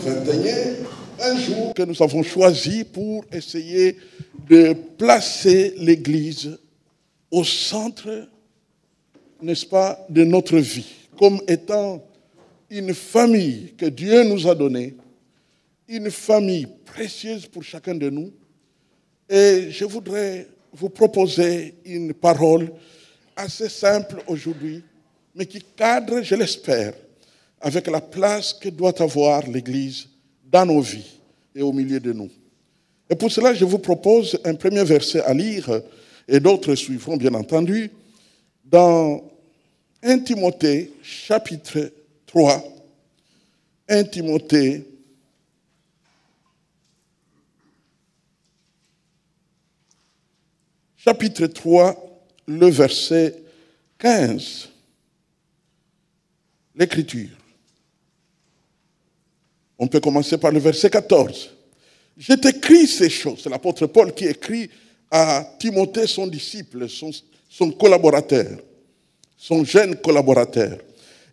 2021, un jour que nous avons choisi pour essayer de placer l'Église au centre, n'est-ce pas, de notre vie, comme étant une famille que Dieu nous a donnée, une famille précieuse pour chacun de nous. Et je voudrais vous proposer une parole assez simple aujourd'hui, mais qui cadre, je l'espère, avec la place que doit avoir l'Église dans nos vies et au milieu de nous. Et pour cela, je vous propose un premier verset à lire, et d'autres suivront bien entendu, dans 1 Timothée, chapitre 3, 1 Timothée, chapitre 3, le verset 15. L'Écriture. On peut commencer par le verset 14. Je t'écris ces choses. C'est l'apôtre Paul qui écrit à Timothée, son disciple, son collaborateur, son jeune collaborateur.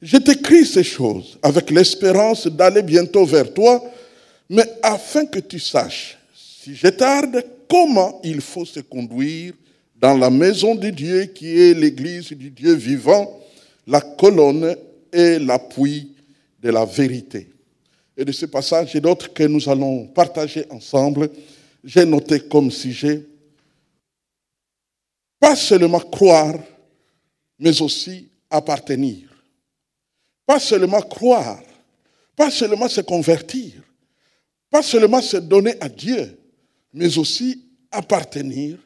Je t'écris ces choses avec l'espérance d'aller bientôt vers toi, mais afin que tu saches, si je tarde, comment il faut se conduire dans la maison de Dieu qui est l'église du Dieu vivant, la colonne et l'appui de la vérité. Et de ce passage et d'autres que nous allons partager ensemble, j'ai noté comme sujet, pas seulement croire, mais aussi appartenir. Pas seulement croire, pas seulement se convertir, pas seulement se donner à Dieu, mais aussi appartenir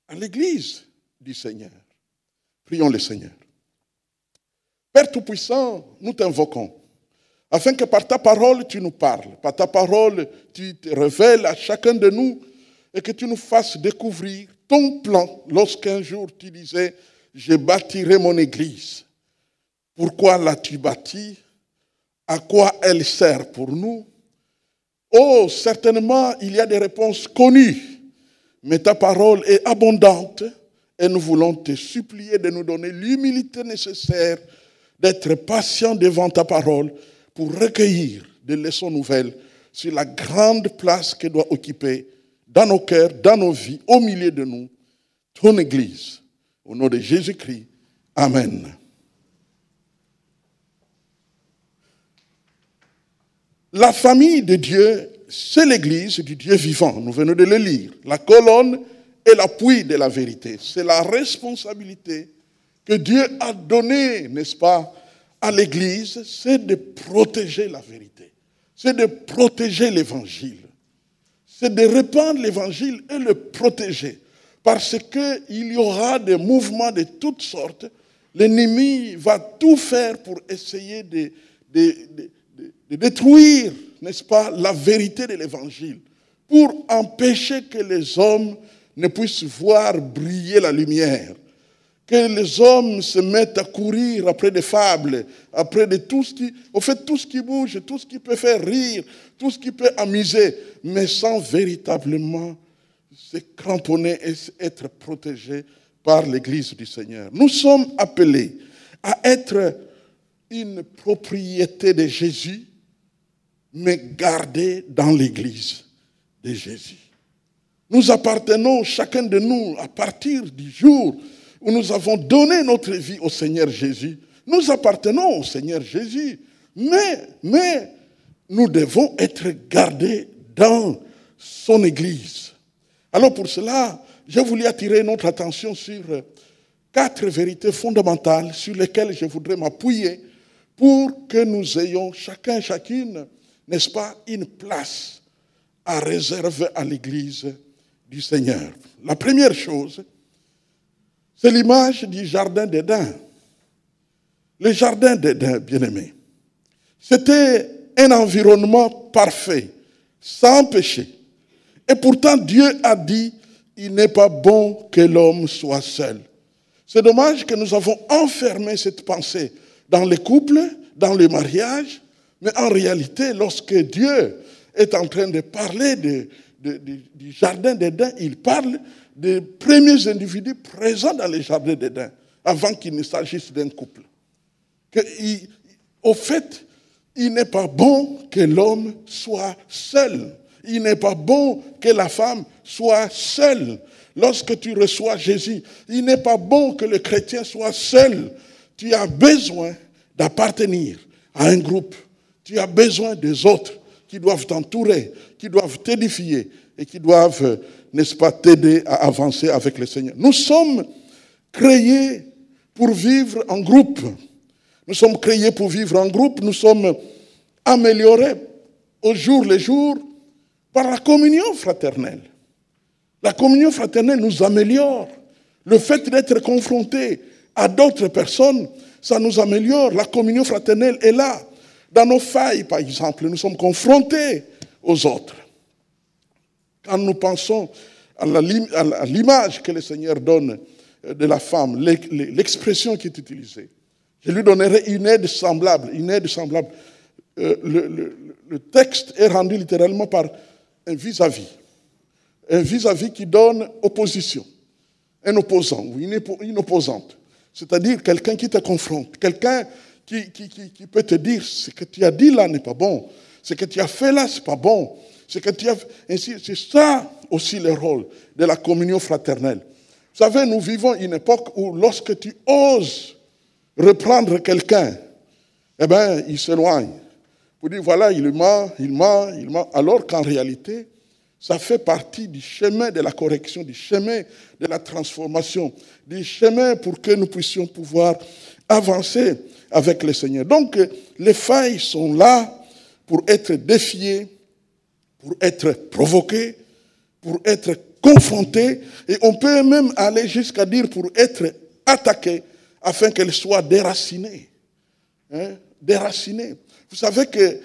à l'Église du Seigneur. Prions le Seigneur. Père Tout-Puissant, nous t'invoquons, afin que par ta parole tu nous parles, par ta parole tu te révèles à chacun de nous et que tu nous fasses découvrir ton plan lorsqu'un jour tu disais « Je bâtirai mon Église ». Pourquoi l'as-tu bâtie? À quoi elle sert pour nous? Oh, certainement, il y a des réponses connues, mais ta parole est abondante et nous voulons te supplier de nous donner l'humilité nécessaire d'être patient devant ta parole pour recueillir des leçons nouvelles sur la grande place que doit occuper dans nos cœurs, dans nos vies, au milieu de nous, ton Église. Au nom de Jésus-Christ, Amen. La famille de Dieu, c'est l'Église du Dieu vivant. Nous venons de le lire. La colonne et l'appui de la vérité. C'est la responsabilité que Dieu a donnée, n'est-ce pas, à l'Église, c'est de protéger la vérité. C'est de protéger l'Évangile. C'est de répandre l'Évangile et le protéger. Parce qu'il y aura des mouvements de toutes sortes. L'ennemi va tout faire pour essayer de détruire, n'est-ce pas, la vérité de l'Évangile, pour empêcher que les hommes ne puissent voir briller la lumière, que les hommes se mettent à courir après des fables, après de tout ce qui, au fait, tout ce qui bouge, tout ce qui peut faire rire, tout ce qui peut amuser, mais sans véritablement se cramponner et être protégés par l'Église du Seigneur. Nous sommes appelés à être une propriété de Jésus, mais gardée dans l'Église de Jésus. Nous appartenons, chacun de nous, à partir du jour où nous avons donné notre vie au Seigneur Jésus. Nous appartenons au Seigneur Jésus, mais nous devons être gardés dans son Église. Alors pour cela, je voulais attirer notre attention sur 4 vérités fondamentales sur lesquelles je voudrais m'appuyer pour que nous ayons chacune, n'est-ce pas, une place à réserver à l'Église du Seigneur. La première chose, c'est l'image du jardin d'Éden. Le jardin d'Éden, bien-aimé, c'était un environnement parfait, sans péché. Et pourtant, Dieu a dit, il n'est pas bon que l'homme soit seul. C'est dommage que nous avons enfermé cette pensée dans les couples, dans le mariage, mais en réalité, lorsque Dieu est en train de parler du jardin d'Éden, il parle des premiers individus présents dans le jardin d'Éden, avant qu'il ne s'agisse d'un couple. Au fait, Il n'est pas bon que l'homme soit seul. Il n'est pas bon que la femme soit seule. Lorsque tu reçois Jésus, il n'est pas bon que le chrétien soit seul. Tu as besoin d'appartenir à un groupe. Tu as besoin des autres qui doivent t'entourer, qui doivent t'édifier et qui doivent, n'est-ce pas, t'aider à avancer avec le Seigneur. Nous sommes créés pour vivre en groupe. Nous sommes créés pour vivre en groupe. Nous sommes améliorés au jour le jour par la communion fraternelle. La communion fraternelle nous améliore. Le fait d'être confronté à d'autres personnes, ça nous améliore. La communion fraternelle est là. Dans nos failles, par exemple, nous sommes confrontés aux autres. Quand nous pensons à l'image que le Seigneur donne de la femme, l'expression qui est utilisée, je lui donnerai une aide semblable. Une aide semblable. Le texte est rendu littéralement par un vis-à-vis. Un vis-à-vis qui donne opposition. Un opposant ou une opposante. C'est-à-dire quelqu'un qui te confronte. Quelqu'un qui peut te dire ce que tu as dit là n'est pas bon. Ce que tu as fait là, c'est pas bon. Ce que tu as ainsi, c'est ça aussi le rôle de la communion fraternelle. Vous savez, nous vivons une époque où lorsque tu oses reprendre quelqu'un, eh bien, il s'éloigne. Pour dire, voilà, il ment. Alors qu'en réalité, ça fait partie du chemin de la correction, du chemin de la transformation, du chemin pour que nous puissions pouvoir avancer avec le Seigneur. Donc, les failles sont là pour être défiées, pour être provoquées, pour être confrontées, et on peut même aller jusqu'à dire pour être attaquées, afin qu'elles soient déracinées. Déracinées. Vous savez que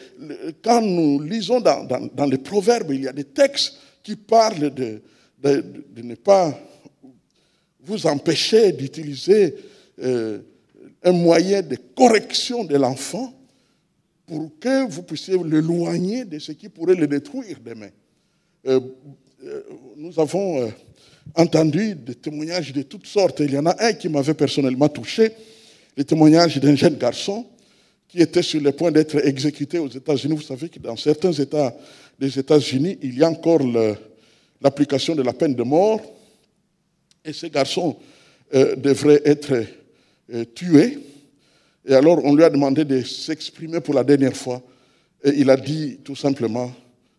quand nous lisons dans les proverbes, il y a des textes qui parlent de ne pas vous empêcher d'utiliser un moyen de correction de l'enfant pour que vous puissiez l'éloigner de ce qui pourrait le détruire demain. Nous avons entendu des témoignages de toutes sortes. Il y en a un qui m'avait personnellement touché, le témoignage d'un jeune garçon qui était sur le point d'être exécuté aux États-Unis. Vous savez que dans certains États des États-Unis, il y a encore l'application de la peine de mort. Et ce garçon devrait être tué. Et alors, on lui a demandé de s'exprimer pour la dernière fois. Et il a dit tout simplement,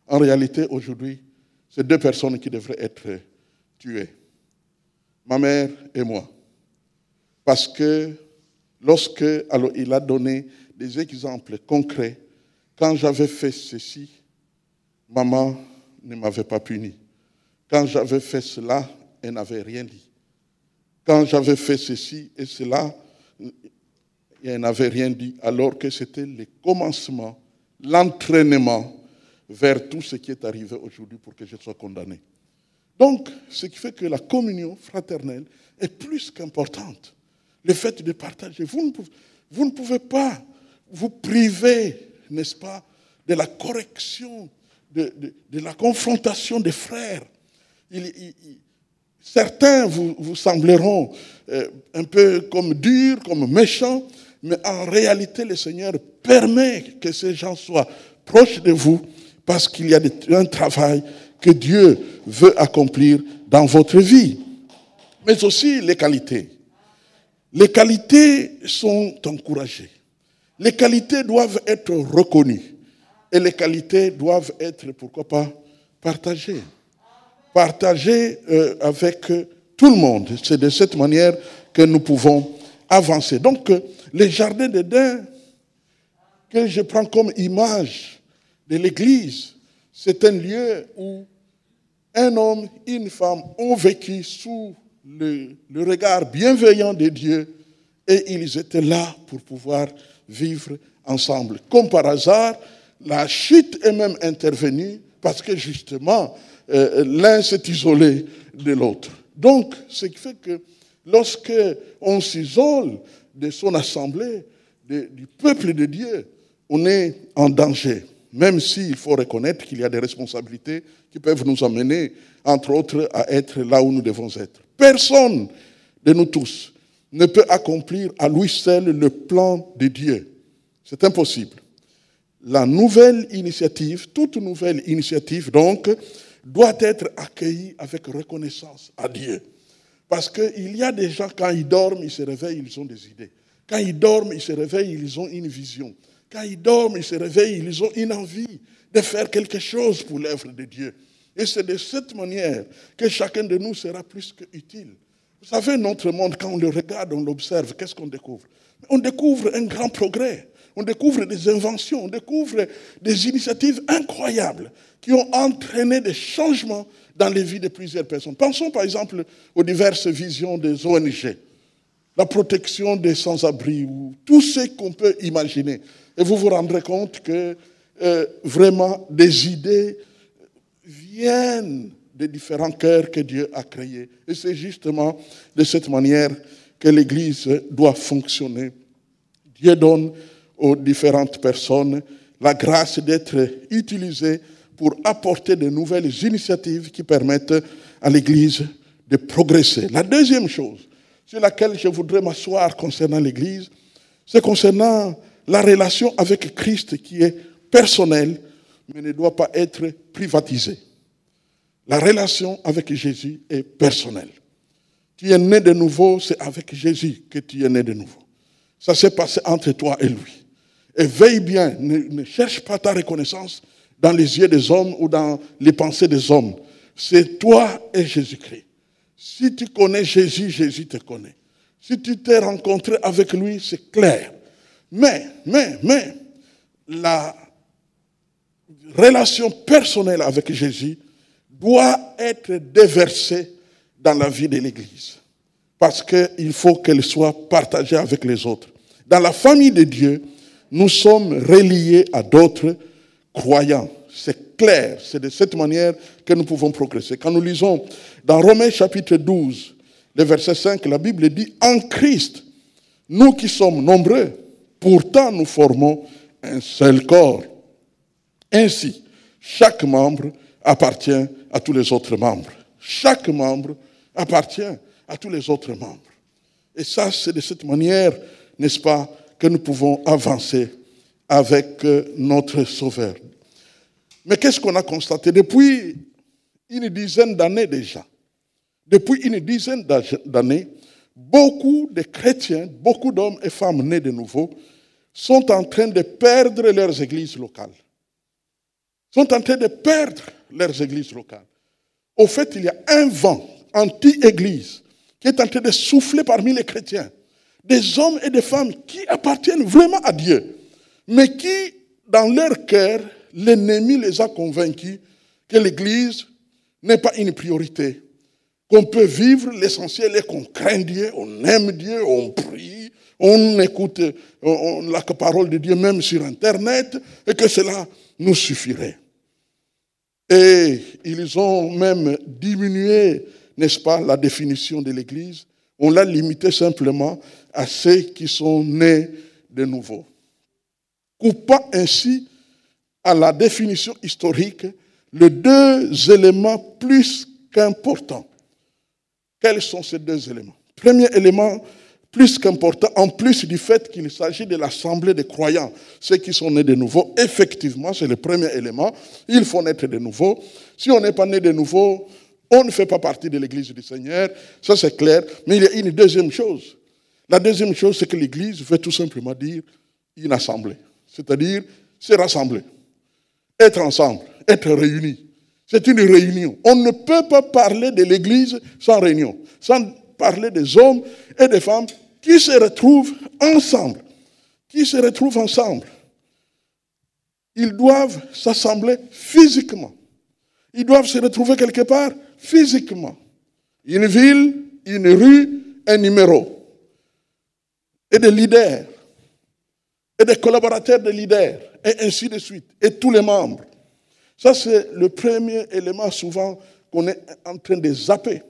en réalité, aujourd'hui, c'est deux personnes qui devraient être tuées. Ma mère et moi. Parce que lorsque alors, il a donné des exemples concrets, quand j'avais fait ceci, maman ne m'avait pas puni. Quand j'avais fait cela, elle n'avait rien dit. Quand j'avais fait ceci et cela, elle n'avait rien dit, alors que c'était le commencement, l'entraînement vers tout ce qui est arrivé aujourd'hui pour que je sois condamné. Donc, ce qui fait que la communion fraternelle est plus qu'importante. Le fait de partager, vous ne pouvez pas vous priver, n'est-ce pas, de la correction, de la confrontation des frères. Certains vous sembleront un peu comme durs, comme méchants, mais en réalité, le Seigneur permet que ces gens soient proches de vous parce qu'il y a un travail que Dieu veut accomplir dans votre vie. Mais aussi les qualités. Les qualités sont encouragées. Les qualités doivent être reconnues. Et les qualités doivent être, pourquoi pas, partagées. Partagées avec tout le monde. C'est de cette manière que nous pouvons avancer. Donc, les jardins d'Éden, que je prends comme image de l'Église, c'est un lieu où un homme et une femme ont vécu sous le regard bienveillant de Dieu et ils étaient là pour pouvoir vivre ensemble. Comme par hasard, la chute est même intervenue parce que justement, l'un s'est isolé de l'autre. Donc, ce qui fait que lorsque on s'isole de son assemblée, du peuple de Dieu, on est en danger. Même s'il faut reconnaître qu'il y a des responsabilités qui peuvent nous amener, entre autres, à être là où nous devons être. Personne de nous tous ne peut accomplir à lui seul le plan de Dieu. C'est impossible. la nouvelle initiative, toute nouvelle initiative, donc, doit être accueillie avec reconnaissance à Dieu. Parce qu'il y a des gens, quand ils dorment, ils se réveillent, ils ont des idées. Quand ils dorment, ils se réveillent, ils ont une vision. Quand ils dorment, ils se réveillent, ils ont une envie de faire quelque chose pour l'œuvre de Dieu. Et c'est de cette manière que chacun de nous sera plus qu'utile. Vous savez, notre monde, quand on le regarde, on l'observe, qu'est-ce qu'on découvre? On découvre un grand progrès. On découvre des inventions, on découvre des initiatives incroyables qui ont entraîné des changements dans les vies de plusieurs personnes. Pensons par exemple aux diverses visions des ONG, la protection des sans-abri, ou tout ce qu'on peut imaginer. Et vous vous rendrez compte que vraiment des idées viennent des différents cœurs que Dieu a créés. Et c'est justement de cette manière que l'Église doit fonctionner. Dieu donne aux différentes personnes la grâce d'être utilisées pour apporter de nouvelles initiatives qui permettent à l'Église de progresser. La deuxième chose sur laquelle je voudrais m'asseoir concernant l'Église, c'est concernant la relation avec Christ qui est personnelle, mais ne doit pas être privatisée. La relation avec Jésus est personnelle. Tu es né de nouveau, c'est avec Jésus que tu es né de nouveau. Ça s'est passé entre toi et lui. Et veille bien, ne cherche pas ta reconnaissance dans les yeux des hommes ou dans les pensées des hommes. C'est toi et Jésus-Christ. Si tu connais Jésus, Jésus te connaît. Si tu t'es rencontré avec lui, c'est clair. Mais, la relation personnelle avec Jésus doit être déversée dans la vie de l'Église. Parce qu'il faut qu'elle soit partagée avec les autres. Dans la famille de Dieu, nous sommes reliés à d'autres croyants. C'est clair, c'est de cette manière que nous pouvons progresser. Quand nous lisons dans Romains chapitre 12, le verset 5, la Bible dit « En Christ, nous qui sommes nombreux, pourtant nous formons un seul corps. Ainsi, chaque membre appartient à tous les autres membres. » Chaque membre appartient à tous les autres membres. Et ça, c'est de cette manière, n'est-ce pas, que nous pouvons avancer avec notre Sauveur. Mais qu'est-ce qu'on a constaté depuis une dizaine d'années déjà? Depuis une dizaine d'années, beaucoup de chrétiens, beaucoup d'hommes et femmes nés de nouveau, sont en train de perdre leurs églises locales. Sont en train de perdre leurs églises locales. Au fait, il y a un vent anti-église qui est en train de souffler parmi les chrétiens. Des hommes et des femmes qui appartiennent vraiment à Dieu, mais qui, dans leur cœur, l'ennemi les a convaincus que l'Église n'est pas une priorité, qu'on peut vivre, l'essentiel est qu'on craint Dieu, on aime Dieu, on prie, on écoute la parole de Dieu même sur Internet, et que cela nous suffirait. Et ils ont même diminué, n'est-ce pas, la définition de l'Église. On l'a limité simplement à ceux qui sont nés de nouveau. Coupant ainsi à la définition historique les deux éléments plus qu'importants. Quels sont ces deux éléments? Premier élément plus qu'important, en plus du fait qu'il s'agit de l'assemblée des croyants, ceux qui sont nés de nouveau, effectivement, c'est le premier élément, il faut naître de nouveau. Si on n'est pas né de nouveau, on ne fait pas partie de l'Église du Seigneur, ça c'est clair. Mais il y a une deuxième chose. La deuxième chose, c'est que l'Église veut tout simplement dire une assemblée. C'est-à-dire se rassembler, être ensemble, être réunis. C'est une réunion. On ne peut pas parler de l'Église sans réunion, sans parler des hommes et des femmes qui se retrouvent ensemble. Qui se retrouvent ensemble. Ils doivent s'assembler physiquement. Ils doivent se retrouver quelque part physiquement. Une ville, une rue, un numéro. Et des leaders. Et des collaborateurs de leaders. Et ainsi de suite. Et tous les membres. Ça, c'est le premier élément souvent qu'on est en train de zapper.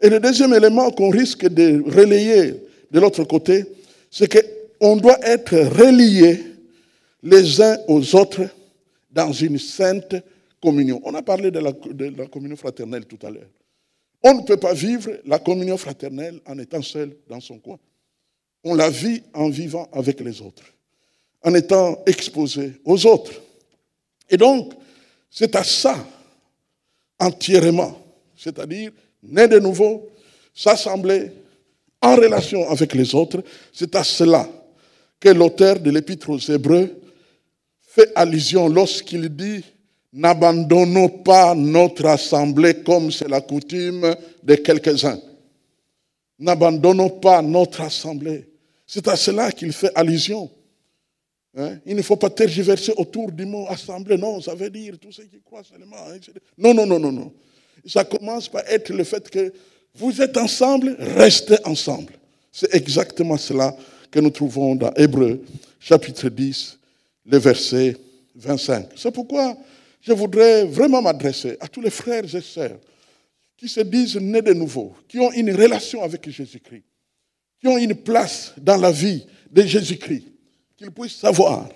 Et le deuxième élément qu'on risque de relayer de l'autre côté, c'est qu'on doit être reliés les uns aux autres dans une sainte communion. On a parlé de la communion fraternelle tout à l'heure. On ne peut pas vivre la communion fraternelle en étant seul dans son coin. On la vit en vivant avec les autres. en étant exposés aux autres. Et donc, c'est à ça, entièrement, c'est-à-dire, né de nouveau, s'assembler en relation avec les autres, c'est à cela que l'auteur de l'Épître aux Hébreux fait allusion lorsqu'il dit « N'abandonnons pas notre assemblée comme c'est la coutume de quelques-uns. » N'abandonnons pas notre assemblée. C'est à cela qu'il fait allusion. Hein? Il ne faut pas tergiverser autour du mot assemblée. Non, ça veut dire tous ceux qui croient seulement. Non, non, non, non, non. Ça commence par être le fait que vous êtes ensemble, restez ensemble. C'est exactement cela que nous trouvons dans Hébreux, chapitre 10, le verset 25. C'est pourquoi je voudrais vraiment m'adresser à tous les frères et sœurs qui se disent nés de nouveau, qui ont une relation avec Jésus-Christ, qui ont une place dans la vie de Jésus-Christ, qu'ils puissent savoir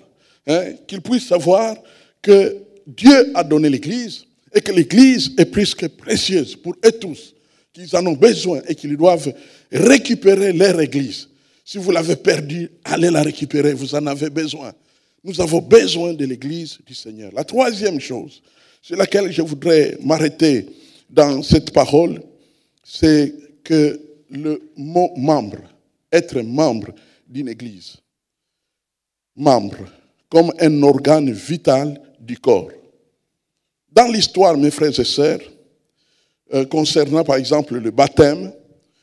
que Dieu a donné l'Église et que l'Église est plus que précieuse pour eux tous, qu'ils en ont besoin et qu'ils doivent récupérer leur Église. Si vous l'avez perdue, allez la récupérer, vous en avez besoin. Nous avons besoin de l'Église du Seigneur. La troisième chose sur laquelle je voudrais m'arrêter dans cette parole, c'est que le mot membre, être membre d'une Église, membre, comme un organe vital du corps. Dans l'histoire, mes frères et sœurs, concernant par exemple le baptême,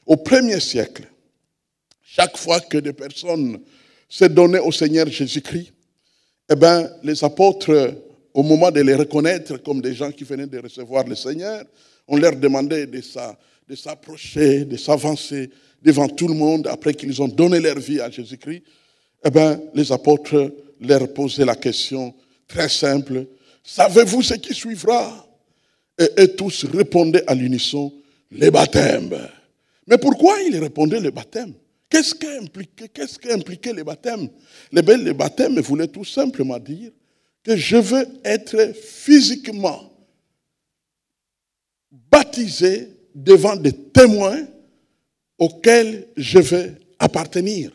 au 1er siècle, chaque fois que des personnes se donnaient au Seigneur Jésus-Christ, eh bien, les apôtres, au moment de les reconnaître comme des gens qui venaient de recevoir le Seigneur, on leur demandait de s'approcher, de s'avancer devant tout le monde après qu'ils ont donné leur vie à Jésus-Christ. Eh bien, les apôtres leur posaient la question très simple. Savez-vous ce qui suivra? Et tous répondaient à l'unisson, le baptême. Mais pourquoi ils répondaient le baptême? Qu'est-ce qu'impliquait le baptême? Le baptême voulait tout simplement dire que je veux être physiquement baptisé devant des témoins auxquels je vais appartenir.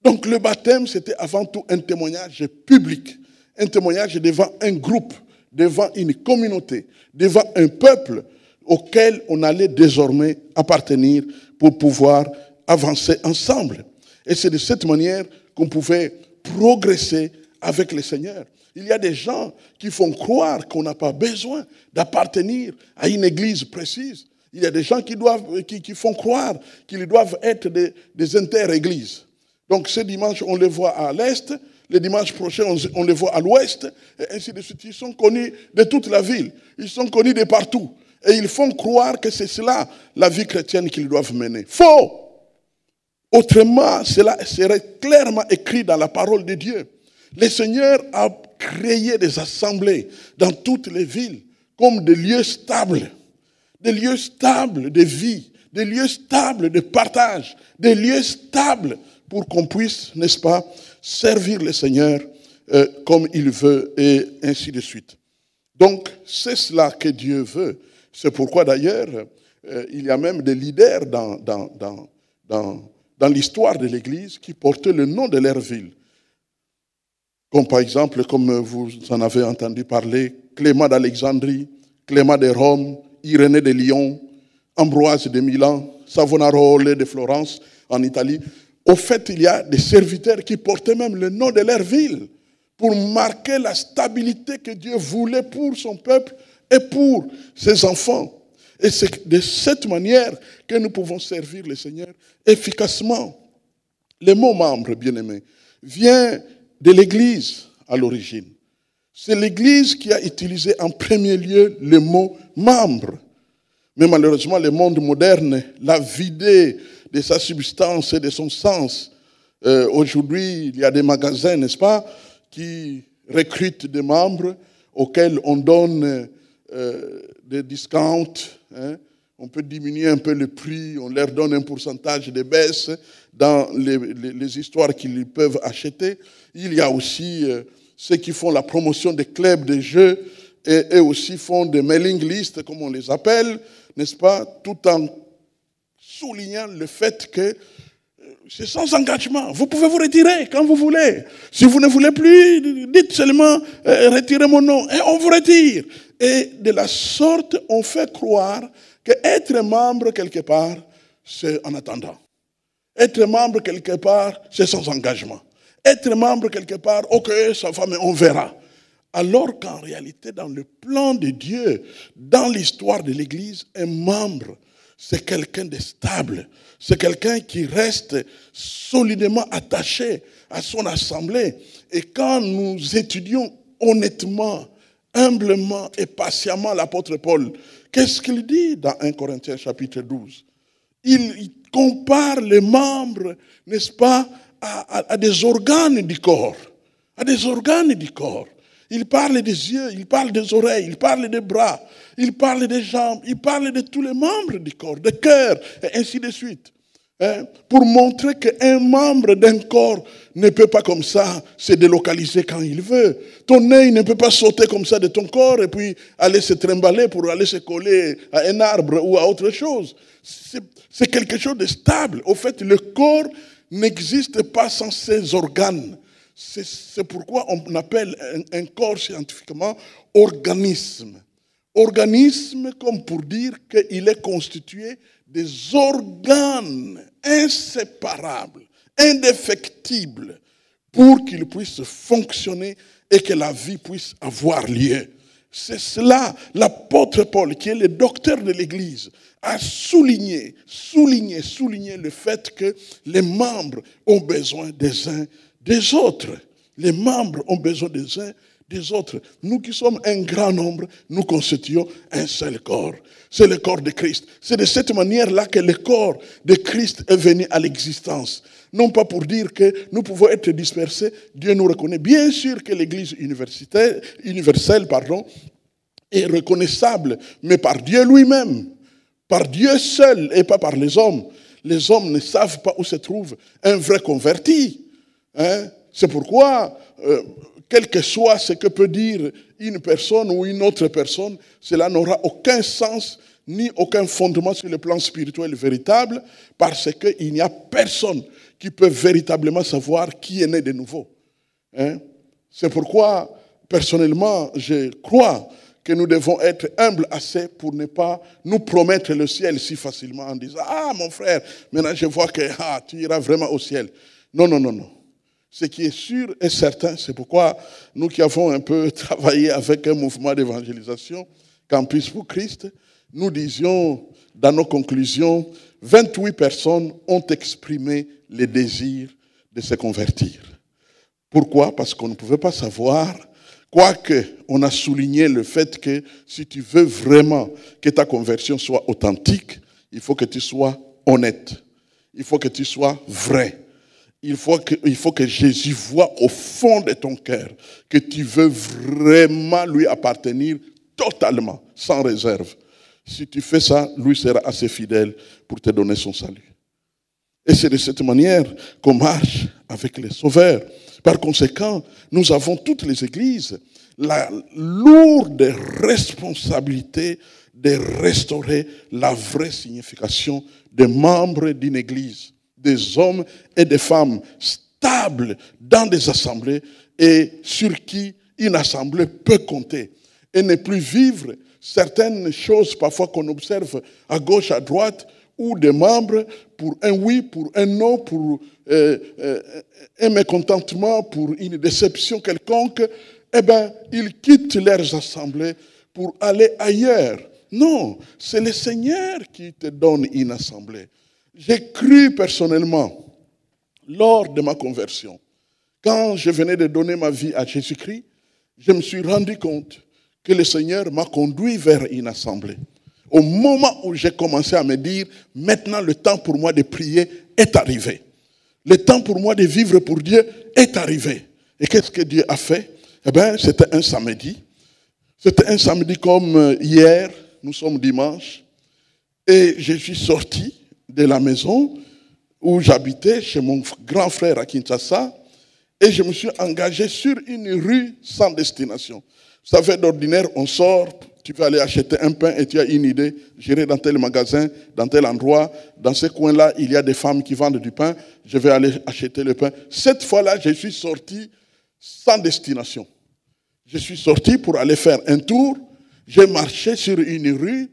Donc le baptême, c'était avant tout un témoignage public, un témoignage devant un groupe, devant une communauté, devant un peuple auquel on allait désormais appartenir pour pouvoir avancer ensemble. Et c'est de cette manière qu'on pouvait progresser avec le Seigneur. Il y a des gens qui font croire qu'on n'a pas besoin d'appartenir à une église précise. Il y a des gens qui font croire qu'ils doivent être des inter-églises. Donc ce dimanche, on les voit à l'est, le dimanche prochain, on les voit à l'ouest, et ainsi de suite. Ils sont connus de toute la ville, ils sont connus de partout. Et ils font croire que c'est cela la vie chrétienne qu'ils doivent mener. Faux! Autrement, cela serait clairement écrit dans la parole de Dieu. Le Seigneur a créé des assemblées dans toutes les villes comme des lieux stables de vie, des lieux stables de partage, des lieux stables pour qu'on puisse, n'est-ce pas, servir le Seigneur comme il veut et ainsi de suite. Donc, c'est cela que Dieu veut. C'est pourquoi d'ailleurs, il y a même des leaders dans l'histoire de l'Église qui portaient le nom de leur ville. Comme par exemple, comme vous en avez entendu parler, Clément d'Alexandrie, Clément de Rome, Irénée de Lyon, Ambroise de Milan, Savonarola de Florence en Italie. Au fait, il y a des serviteurs qui portaient même le nom de leur ville pour marquer la stabilité que Dieu voulait pour son peuple et pour ses enfants. Et c'est de cette manière que nous pouvons servir le Seigneur efficacement. Le mot membre, bien-aimé, vient de l'Église à l'origine. C'est l'Église qui a utilisé en premier lieu le mot membre. Mais malheureusement, le monde moderne l'a vidé de sa substance et de son sens. Aujourd'hui, il y a des magasins, n'est-ce pas, qui recrutent des membres auxquels on donne des discounts. Hein. On peut diminuer un peu le prix, on leur donne un pourcentage de baisse dans les histoires qu'ils peuvent acheter. Il y a aussi ceux qui font la promotion des clubs de jeux et aussi font des mailing lists, comme on les appelle, n'est-ce pas, tout en soulignant le fait que C'est sans engagement. Vous pouvez vous retirer quand vous voulez. Si vous ne voulez plus, dites seulement retirez mon nom et on vous retire. Et de la sorte, on fait croire qu'être membre quelque part, c'est en attendant. Être membre quelque part, c'est sans engagement. Être membre quelque part, ok, ça va, mais on verra. Alors qu'en réalité, dans le plan de Dieu, dans l'histoire de l'Église, un membre, c'est quelqu'un de stable. C'est quelqu'un qui reste solidement attaché à son assemblée. Et quand nous étudions honnêtement, humblement et patiemment l'apôtre Paul, qu'est-ce qu'il dit dans 1 Corinthiens chapitre 12 ? Il compare les membres, n'est-ce pas, à des organes du corps. À des organes du corps. Il parle des yeux, il parle des oreilles, il parle des bras, il parle des jambes, il parle de tous les membres du corps, du cœur, et ainsi de suite. Pour montrer qu'un membre d'un corps ne peut pas comme ça se délocaliser quand il veut. Ton œil ne peut pas sauter comme ça de ton corps et puis aller se trimballer pour aller se coller à un arbre ou à autre chose. C'est quelque chose de stable. Au fait, le corps n'existe pas sans ses organes. C'est pourquoi on appelle un corps scientifiquement organisme. Organisme comme pour dire qu'il est constitué des organes inséparables, indéfectibles, pour qu'il puisse fonctionner et que la vie puisse avoir lieu. C'est cela, l'apôtre Paul, qui est le docteur de l'Église, a souligné le fait que les membres ont besoin des uns des autres. Les membres ont besoin des uns des autres. Nous qui sommes un grand nombre, nous constituons un seul corps. C'est le corps de Christ. C'est de cette manière-là que le corps de Christ est venu à l'existence. Non pas pour dire que nous pouvons être dispersés, Dieu nous reconnaît. Bien sûr que l'Église universelle est reconnaissable, mais par Dieu lui-même, par Dieu seul et pas par les hommes. Les hommes ne savent pas où se trouve un vrai converti. C'est pourquoi, quel que soit ce que peut dire une personne ou une autre personne, cela n'aura aucun sens ni aucun fondement sur le plan spirituel véritable, parce qu'il n'y a personne qui peut véritablement savoir qui est né de nouveau. C'est pourquoi, personnellement, je crois que nous devons être humbles assez pour ne pas nous promettre le ciel si facilement en disant « Ah, mon frère, maintenant je vois que tu iras vraiment au ciel. » Non. Ce qui est sûr et certain, c'est pourquoi nous qui avons un peu travaillé avec un mouvement d'évangélisation, Campus pour Christ, nous disions dans nos conclusions, 28 personnes ont exprimé le désir de se convertir. Pourquoi ? Parce qu'on ne pouvait pas savoir, quoique on a souligné le fait que si tu veux vraiment que ta conversion soit authentique, il faut que tu sois honnête, il faut que tu sois vrai. Il faut que Jésus voie au fond de ton cœur que tu veux vraiment lui appartenir totalement, sans réserve. Si tu fais ça, lui sera assez fidèle pour te donner son salut. Et c'est de cette manière qu'on marche avec les sauveurs. Par conséquent, nous avons toutes les églises la lourde responsabilité de restaurer la vraie signification des membres d'une église. Des hommes et des femmes stables dans des assemblées et sur qui une assemblée peut compter. Et ne plus vivre certaines choses parfois qu'on observe à gauche, à droite, ou des membres pour un oui, pour un non, pour un mécontentement, pour une déception quelconque, ils quittent leurs assemblées pour aller ailleurs. Non, c'est le Seigneur qui te donne une assemblée. J'ai cru personnellement, lors de ma conversion, quand je venais de donner ma vie à Jésus-Christ, je me suis rendu compte que le Seigneur m'a conduit vers une assemblée. Au moment où j'ai commencé à me dire, maintenant le temps pour moi de prier est arrivé. Le temps pour moi de vivre pour Dieu est arrivé. Et qu'est-ce que Dieu a fait ? C'était un samedi. C'était un samedi comme hier, nous sommes dimanche, et je suis sorti de la maison où j'habitais chez mon grand frère à Kinshasa et je me suis engagé sur une rue sans destination. Vous savez, d'ordinaire, on sort tu vas aller acheter un pain et tu as une idée, j'irai dans tel magasin, dans tel endroit, dans ce coin-là, il y a des femmes qui vendent du pain, je vais aller acheter le pain. Cette fois-là, je suis sorti sans destination. Je suis sorti pour aller faire un tour, j'ai marché sur une rue,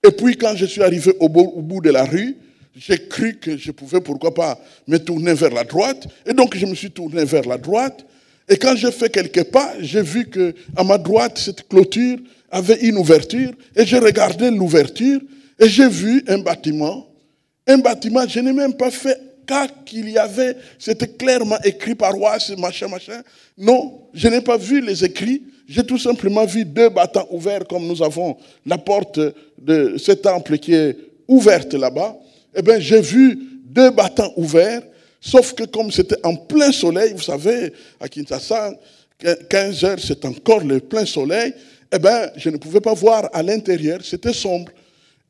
et puis quand je suis arrivé au bout de la rue, j'ai cru que je pouvais, pourquoi pas, me tourner vers la droite, et donc je me suis tourné vers la droite, et quand j'ai fait quelques pas, j'ai vu qu'à ma droite, cette clôture avait une ouverture, et j'ai regardé l'ouverture, et j'ai vu un bâtiment. Un bâtiment, je n'ai même pas fait cas qu'il y avait, c'était clairement écrit paroisse, machin, machin. Non, je n'ai pas vu les écrits, j'ai tout simplement vu deux battants ouverts, comme nous avons la porte de ce temple qui est ouverte là-bas. Eh bien, j'ai vu deux battants ouverts, sauf que comme c'était en plein soleil, vous savez, à Kinshasa, 15 heures, c'est encore le plein soleil, eh bien, je ne pouvais pas voir à l'intérieur, c'était sombre.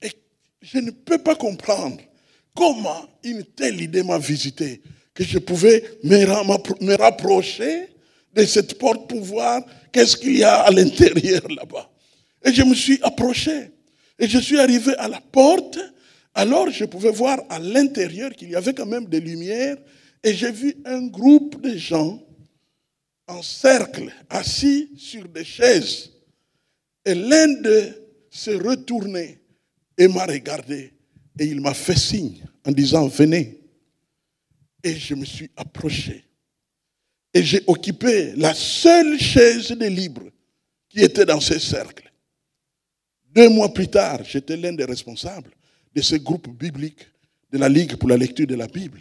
Et je ne peux pas comprendre comment une telle idée m'a visité, que je pouvais me rapprocher de cette porte pour voir qu'est-ce qu'il y a à l'intérieur là-bas. Et je me suis approché. Et je suis arrivé à la porte. Alors je pouvais voir à l'intérieur qu'il y avait quand même des lumières. Et j'ai vu un groupe de gens en cercle, assis sur des chaises. Et l'un d'eux s'est retourné et m'a regardé. Et il m'a fait signe en disant, venez. Et je me suis approché. Et j'ai occupé la seule chaise de libre qui était dans ce cercle. 2 mois plus tard, j'étais l'un des responsables de ce groupe biblique de la Ligue pour la lecture de la Bible.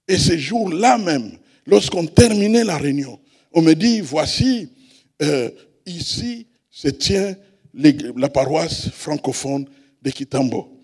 Et ce jour-là même, lorsqu'on terminait la réunion, on me dit, voici, ici se tient la paroisse francophone de Kitambo.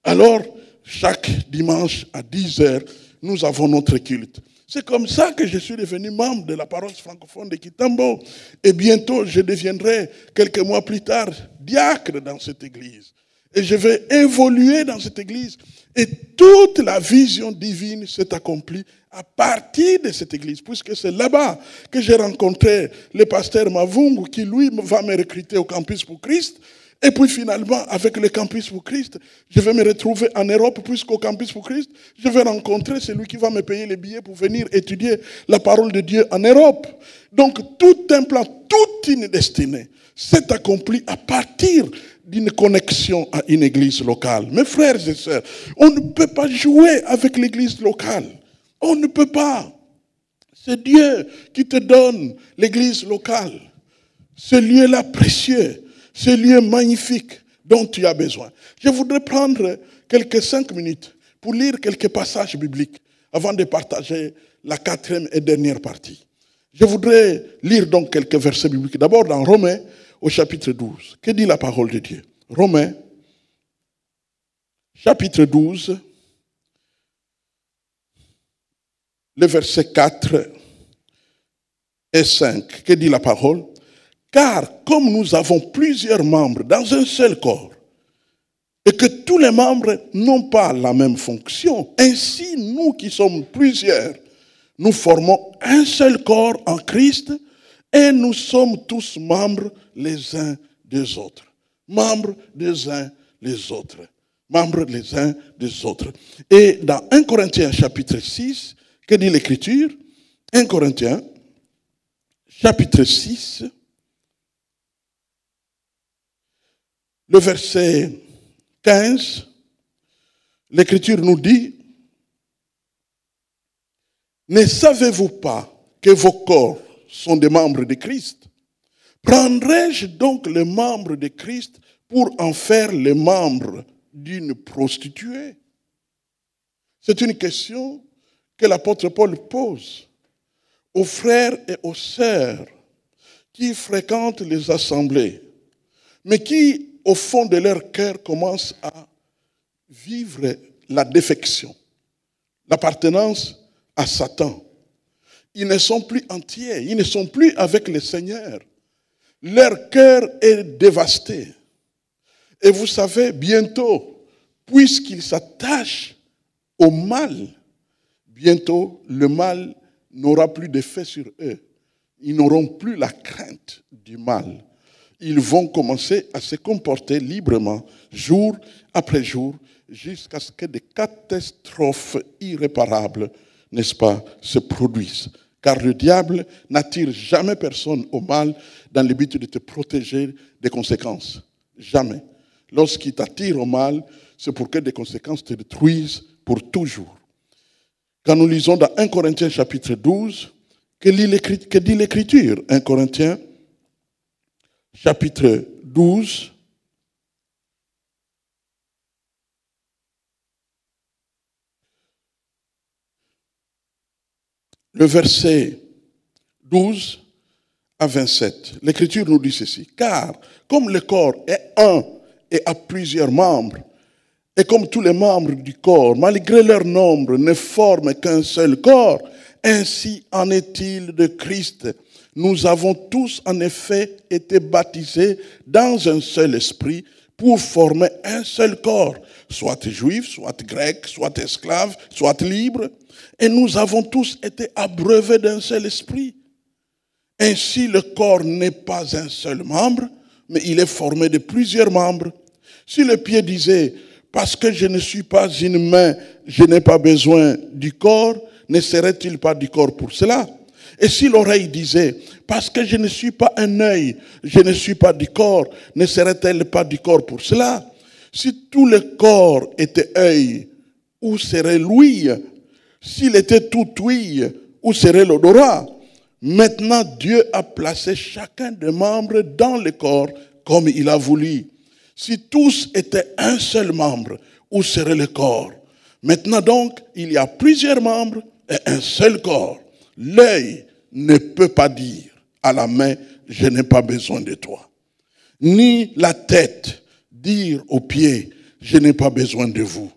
Alors, chaque dimanche à 10 heures, nous avons notre culte. C'est comme ça que je suis devenu membre de la paroisse francophone de Kitambo. Et bientôt, je deviendrai, quelques mois plus tard, diacre dans cette église. Et je vais évoluer dans cette église. Et toute la vision divine s'est accomplie à partir de cette église, puisque c'est là-bas que j'ai rencontré le pasteur Mavungu, qui lui va me recruter au Campus pour Christ. Et puis finalement, avec le Campus pour Christ, je vais me retrouver en Europe, puisqu'au Campus pour Christ, je vais rencontrer celui qui va me payer les billets pour venir étudier la parole de Dieu en Europe. Donc tout un plan, toute une destinée s'est accomplie à partir d'une connexion à une église locale. Mes frères et sœurs, on ne peut pas jouer avec l'église locale. On ne peut pas. C'est Dieu qui te donne l'église locale. Ce lieu-là précieux. Ce lieu magnifique dont tu as besoin. Je voudrais prendre quelques 5 minutes pour lire quelques passages bibliques avant de partager la 4e et dernière partie. Je voudrais lire donc quelques versets bibliques. D'abord dans Romains au chapitre 12. Que dit la parole de Dieu? Romains, chapitre 12, le verset 4 et 5. Que dit la parole? Car comme nous avons plusieurs membres dans un seul corps, et que tous les membres n'ont pas la même fonction, ainsi nous qui sommes plusieurs, nous formons un seul corps en Christ, et nous sommes tous membres les uns des autres. Membres des uns des autres. Membres les uns des autres. Et dans 1 Corinthiens chapitre 6, que dit l'Écriture? 1 Corinthiens chapitre 6, le verset 15, l'Écriture nous dit, ne savez-vous pas que vos corps sont des membres de Christ? Prendrai-je donc les membres de Christ pour en faire les membres d'une prostituée? C'est une question que l'apôtre Paul pose aux frères et aux sœurs qui fréquentent les assemblées, mais qui, au fond de leur cœur, commencent à vivre la défection, l'appartenance à Satan. Ils ne sont plus entiers, ils ne sont plus avec le Seigneur. Leur cœur est dévasté. Et vous savez, bientôt, puisqu'ils s'attachent au mal, bientôt le mal n'aura plus d'effet sur eux. Ils n'auront plus la crainte du mal. ils vont commencer à se comporter librement, jour après jour, jusqu'à ce que des catastrophes irréparables, n'est-ce pas, se produisent. Car le diable n'attire jamais personne au mal dans le but de te protéger des conséquences. Jamais. Lorsqu'il t'attire au mal, c'est pour que des conséquences te détruisent pour toujours. Quand nous lisons dans 1 Corinthiens chapitre 12, que dit l'Écriture? 1 Corinthiens chapitre 12, le verset 12 à 27. L'Écriture nous dit ceci. Car comme le corps est un et a plusieurs membres, et comme tous les membres du corps, malgré leur nombre, ne forment qu'un seul corps, ainsi en est-il de Christ. Nous avons tous en effet été baptisés dans un seul esprit pour former un seul corps, soit juif, soit grec, soit esclave, soit libre. Et nous avons tous été abreuvés d'un seul esprit. Ainsi, le corps n'est pas un seul membre, mais il est formé de plusieurs membres. Si le pied disait, parce que je ne suis pas une main, je n'ai pas besoin du corps, ne serait-il pas du corps pour cela? Et si l'oreille disait, parce que je ne suis pas un œil, je ne suis pas du corps, ne serait-elle pas du corps pour cela? Si tout le corps était œil, où serait l'ouïe? S'il était tout ouïe, où serait l'odorat? Maintenant, Dieu a placé chacun des membres dans le corps comme il a voulu. Si tous étaient un seul membre, où serait le corps? Maintenant donc, il y a plusieurs membres et un seul corps. L'œil ne peut pas dire à la main, je n'ai pas besoin de toi. Ni la tête dire aux pieds, je n'ai pas besoin de vous.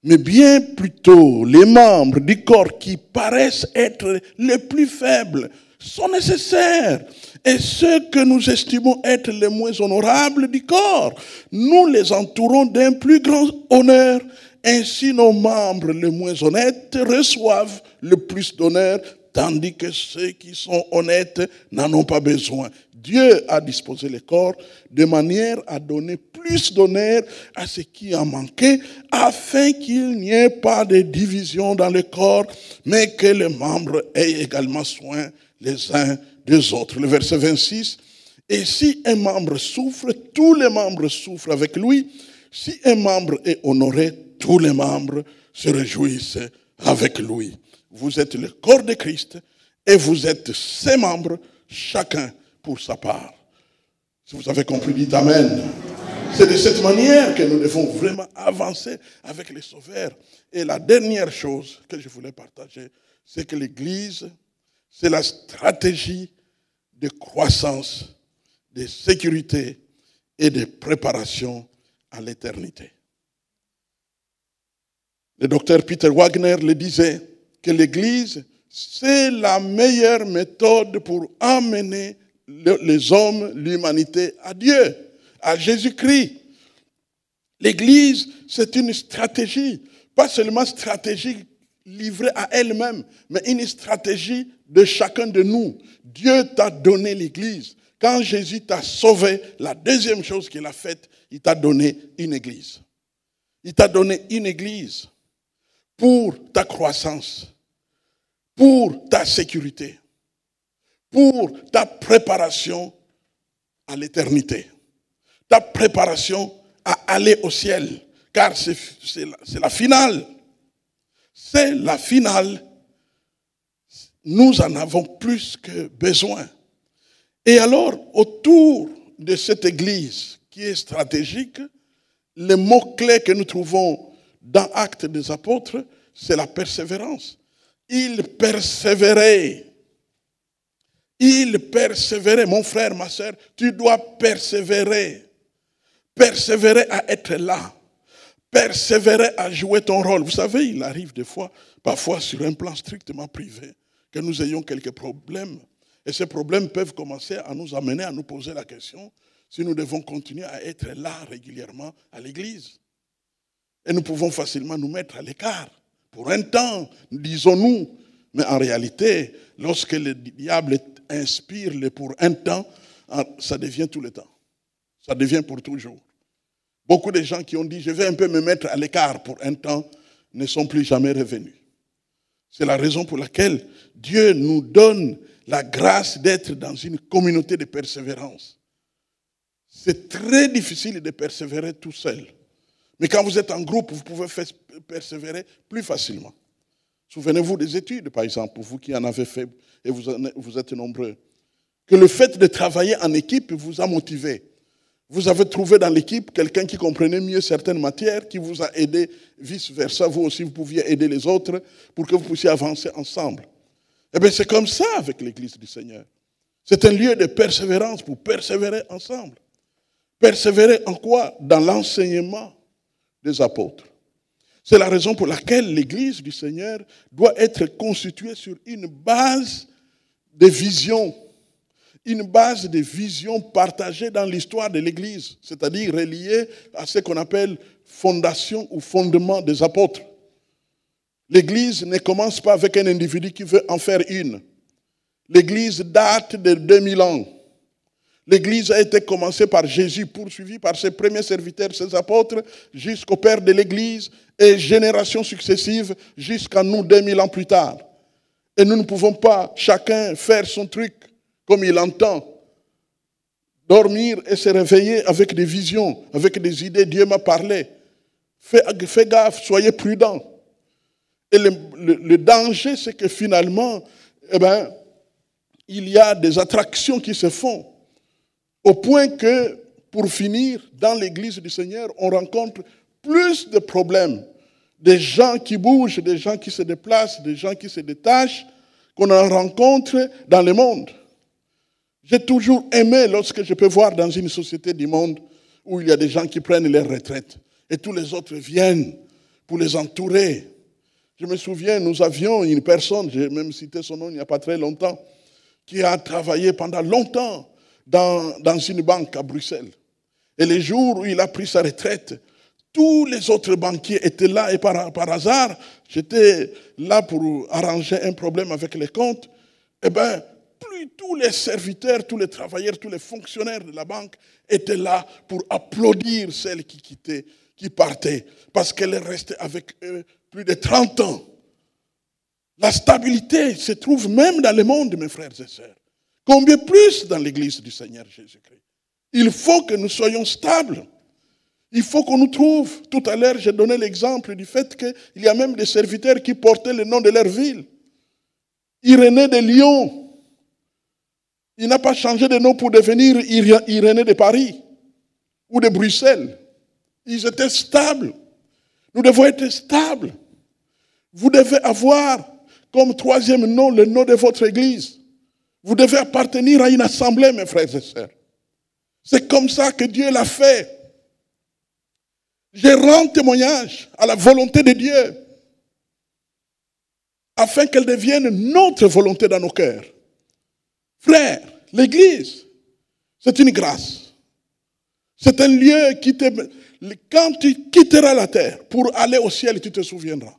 Mais bien plutôt, les membres du corps qui paraissent être les plus faibles sont nécessaires. Et ceux que nous estimons être les moins honorables du corps, nous les entourons d'un plus grand honneur. Ainsi, nos membres les moins honnêtes reçoivent le plus d'honneur, tandis que ceux qui sont honnêtes n'en ont pas besoin. Dieu a disposé le corps de manière à donner plus d'honneur à ce qui en manquait, afin qu'il n'y ait pas de division dans le corps, mais que les membres aient également soin les uns des autres. Le verset 26, et si un membre souffre, tous les membres souffrent avec lui. Si un membre est honoré, tous les membres se réjouissent avec lui. Vous êtes le corps de Christ et vous êtes ses membres, chacun pour sa part. Si vous avez compris, dites Amen. C'est de cette manière que nous devons vraiment avancer avec les sauveurs. Et la dernière chose que je voulais partager, c'est que l'Église, c'est la stratégie de croissance, de sécurité et de préparation à l'éternité. Le docteur Peter Wagner le disait, que l'Église, c'est la meilleure méthode pour amener les hommes, l'humanité à Dieu, à Jésus-Christ. L'Église, c'est une stratégie, pas seulement stratégie livrée à elle-même, mais une stratégie de chacun de nous. Dieu t'a donné l'Église. Quand Jésus t'a sauvé, la deuxième chose qu'il a faite, il t'a donné une Église. Il t'a donné une Église pour ta croissance, pour ta sécurité, pour ta préparation à l'éternité, ta préparation à aller au ciel, car c'est la finale. C'est la finale. Nous en avons plus que besoin. Et alors, autour de cette église qui est stratégique, le mot-clé que nous trouvons dans Actes des Apôtres, c'est la persévérance. Il persévérait. Il persévérait. Mon frère, ma soeur, tu dois persévérer. Persévérer à être là. Persévérer à jouer ton rôle. Vous savez, il arrive des fois, parfois sur un plan strictement privé, que nous ayons quelques problèmes. Et ces problèmes peuvent commencer à nous amener à nous poser la question si nous devons continuer à être là régulièrement à l'église. Et nous pouvons facilement nous mettre à l'écart. Pour un temps, disons-nous. Mais en réalité, lorsque le diable inspire le pour un temps, ça devient tout le temps. Ça devient pour toujours. Beaucoup de gens qui ont dit, je vais un peu me mettre à l'écart pour un temps, ne sont plus jamais revenus. C'est la raison pour laquelle Dieu nous donne la grâce d'être dans une communauté de persévérance. C'est très difficile de persévérer tout seul. Mais quand vous êtes en groupe, vous pouvez persévérer plus facilement. Souvenez-vous des études, par exemple, pour vous qui en avez fait, et vous êtes nombreux, que le fait de travailler en équipe vous a motivé. Vous avez trouvé dans l'équipe quelqu'un qui comprenait mieux certaines matières, qui vous a aidé, vice-versa. Vous aussi, vous pouviez aider les autres pour que vous puissiez avancer ensemble. Eh bien, c'est comme ça avec l'Église du Seigneur. C'est un lieu de persévérance pour persévérer ensemble. Persévérer en quoi? Dans l'enseignement des apôtres. C'est la raison pour laquelle l'Église du Seigneur doit être constituée sur une base de vision. Une base de vision partagée dans l'histoire de l'Église, c'est-à-dire reliée à ce qu'on appelle fondation ou fondement des apôtres. L'Église ne commence pas avec un individu qui veut en faire une. L'Église date de 2000 ans. L'Église a été commencée par Jésus, poursuivie par ses premiers serviteurs, ses apôtres, jusqu'au Père de l'Église et générations successives jusqu'à nous 2000 ans plus tard. Et nous ne pouvons pas chacun faire son truc comme il entend. Dormir et se réveiller avec des visions, avec des idées. Dieu m'a parlé. Fais gaffe, soyez prudents. Et le danger, c'est que finalement, il y a des attractions qui se font. Au point que, pour finir, dans l'Église du Seigneur, on rencontre plus de problèmes. Des gens qui bougent, des gens qui se déplacent, des gens qui se détachent, qu'on en rencontre dans le monde. J'ai toujours aimé lorsque je peux voir dans une société du monde où il y a des gens qui prennent leur retraite et tous les autres viennent pour les entourer. Je me souviens, nous avions une personne, j'ai même cité son nom il n'y a pas très longtemps, qui a travaillé pendant longtemps dans une banque à Bruxelles. Et les jours où il a pris sa retraite, tous les autres banquiers étaient là et par hasard, j'étais là pour arranger un problème avec les comptes. Eh bien, tous les serviteurs, tous les travailleurs, tous les fonctionnaires de la banque étaient là pour applaudir celle qui quittait, qui partait, parce qu'elle est restée avec eux plus de 30 ans. La stabilité se trouve même dans le monde, mes frères et sœurs. Combien plus dans l'Église du Seigneur Jésus-Christ. Il faut que nous soyons stables. Il faut qu'on nous trouve. Tout à l'heure, j'ai donné l'exemple du fait qu'il y a même des serviteurs qui portaient le nom de leur ville. Irénée de Lyon. Il n'a pas changé de nom pour devenir Irénée de Paris ou de Bruxelles. Ils étaient stables. Nous devons être stables. Vous devez avoir comme troisième nom le nom de votre église. Vous devez appartenir à une assemblée, mes frères et sœurs. C'est comme ça que Dieu l'a fait. Je rends témoignage à la volonté de Dieu afin qu'elle devienne notre volonté dans nos cœurs. Frères, l'église, c'est une grâce. C'est un lieu qui te... Quand tu quitteras la terre pour aller au ciel, tu te souviendras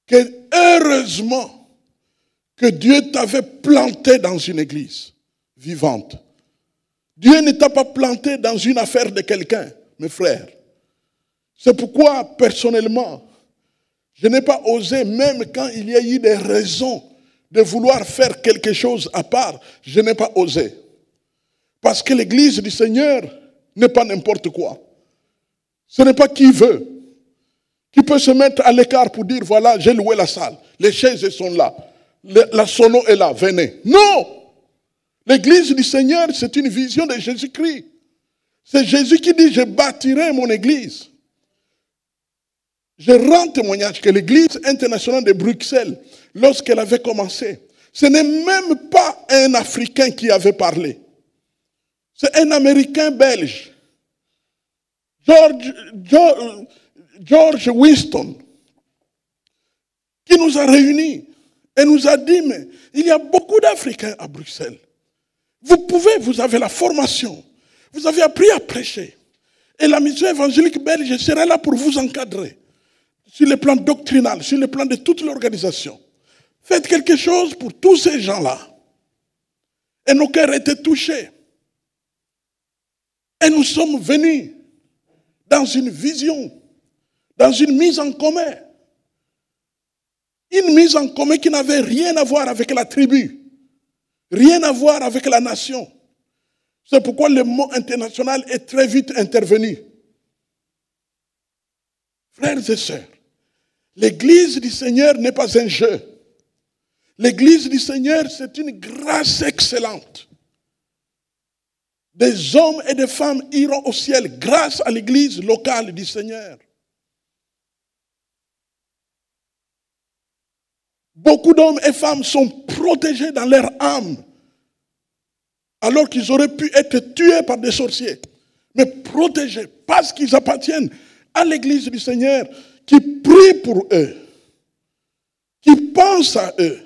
que heureusement que Dieu t'avait planté dans une église vivante. Dieu ne t'a pas planté dans une affaire de quelqu'un, mes frères. C'est pourquoi, personnellement, je n'ai pas osé, même quand il y a eu des raisons de vouloir faire quelque chose à part, je n'ai pas osé. Parce que l'église du Seigneur n'est pas n'importe quoi. Ce n'est pas qui veut, qui peut se mettre à l'écart pour dire, voilà, j'ai loué la salle, les chaises sont là, la sono est là, venez. Non! L'église du Seigneur, c'est une vision de Jésus-Christ. C'est Jésus qui dit, je bâtirai mon église. Je rends témoignage que l'église internationale de Bruxelles, lorsqu'elle avait commencé, ce n'est même pas un Africain qui avait parlé. C'est un Américain belge. George Winston, qui nous a réunis et nous a dit, mais il y a beaucoup d'Africains à Bruxelles. Vous avez la formation, vous avez appris à prêcher. Et la mission évangélique belge sera là pour vous encadrer, sur le plan doctrinal, sur le plan de toute l'organisation. Faites quelque chose pour tous ces gens-là. Et nos cœurs étaient touchés. Et nous sommes venus dans une vision, dans une mise en commun. Une mise en commun qui n'avait rien à voir avec la tribu, rien à voir avec la nation. C'est pourquoi le mot international est très vite intervenu. Frères et sœurs, l'Église du Seigneur n'est pas un jeu. L'Église du Seigneur, c'est une grâce excellente. Des hommes et des femmes iront au ciel grâce à l'Église locale du Seigneur. Beaucoup d'hommes et femmes sont protégés dans leur âme, alors qu'ils auraient pu être tués par des sorciers. Mais protégés parce qu'ils appartiennent à l'Église du Seigneur, qui prie pour eux, qui pense à eux.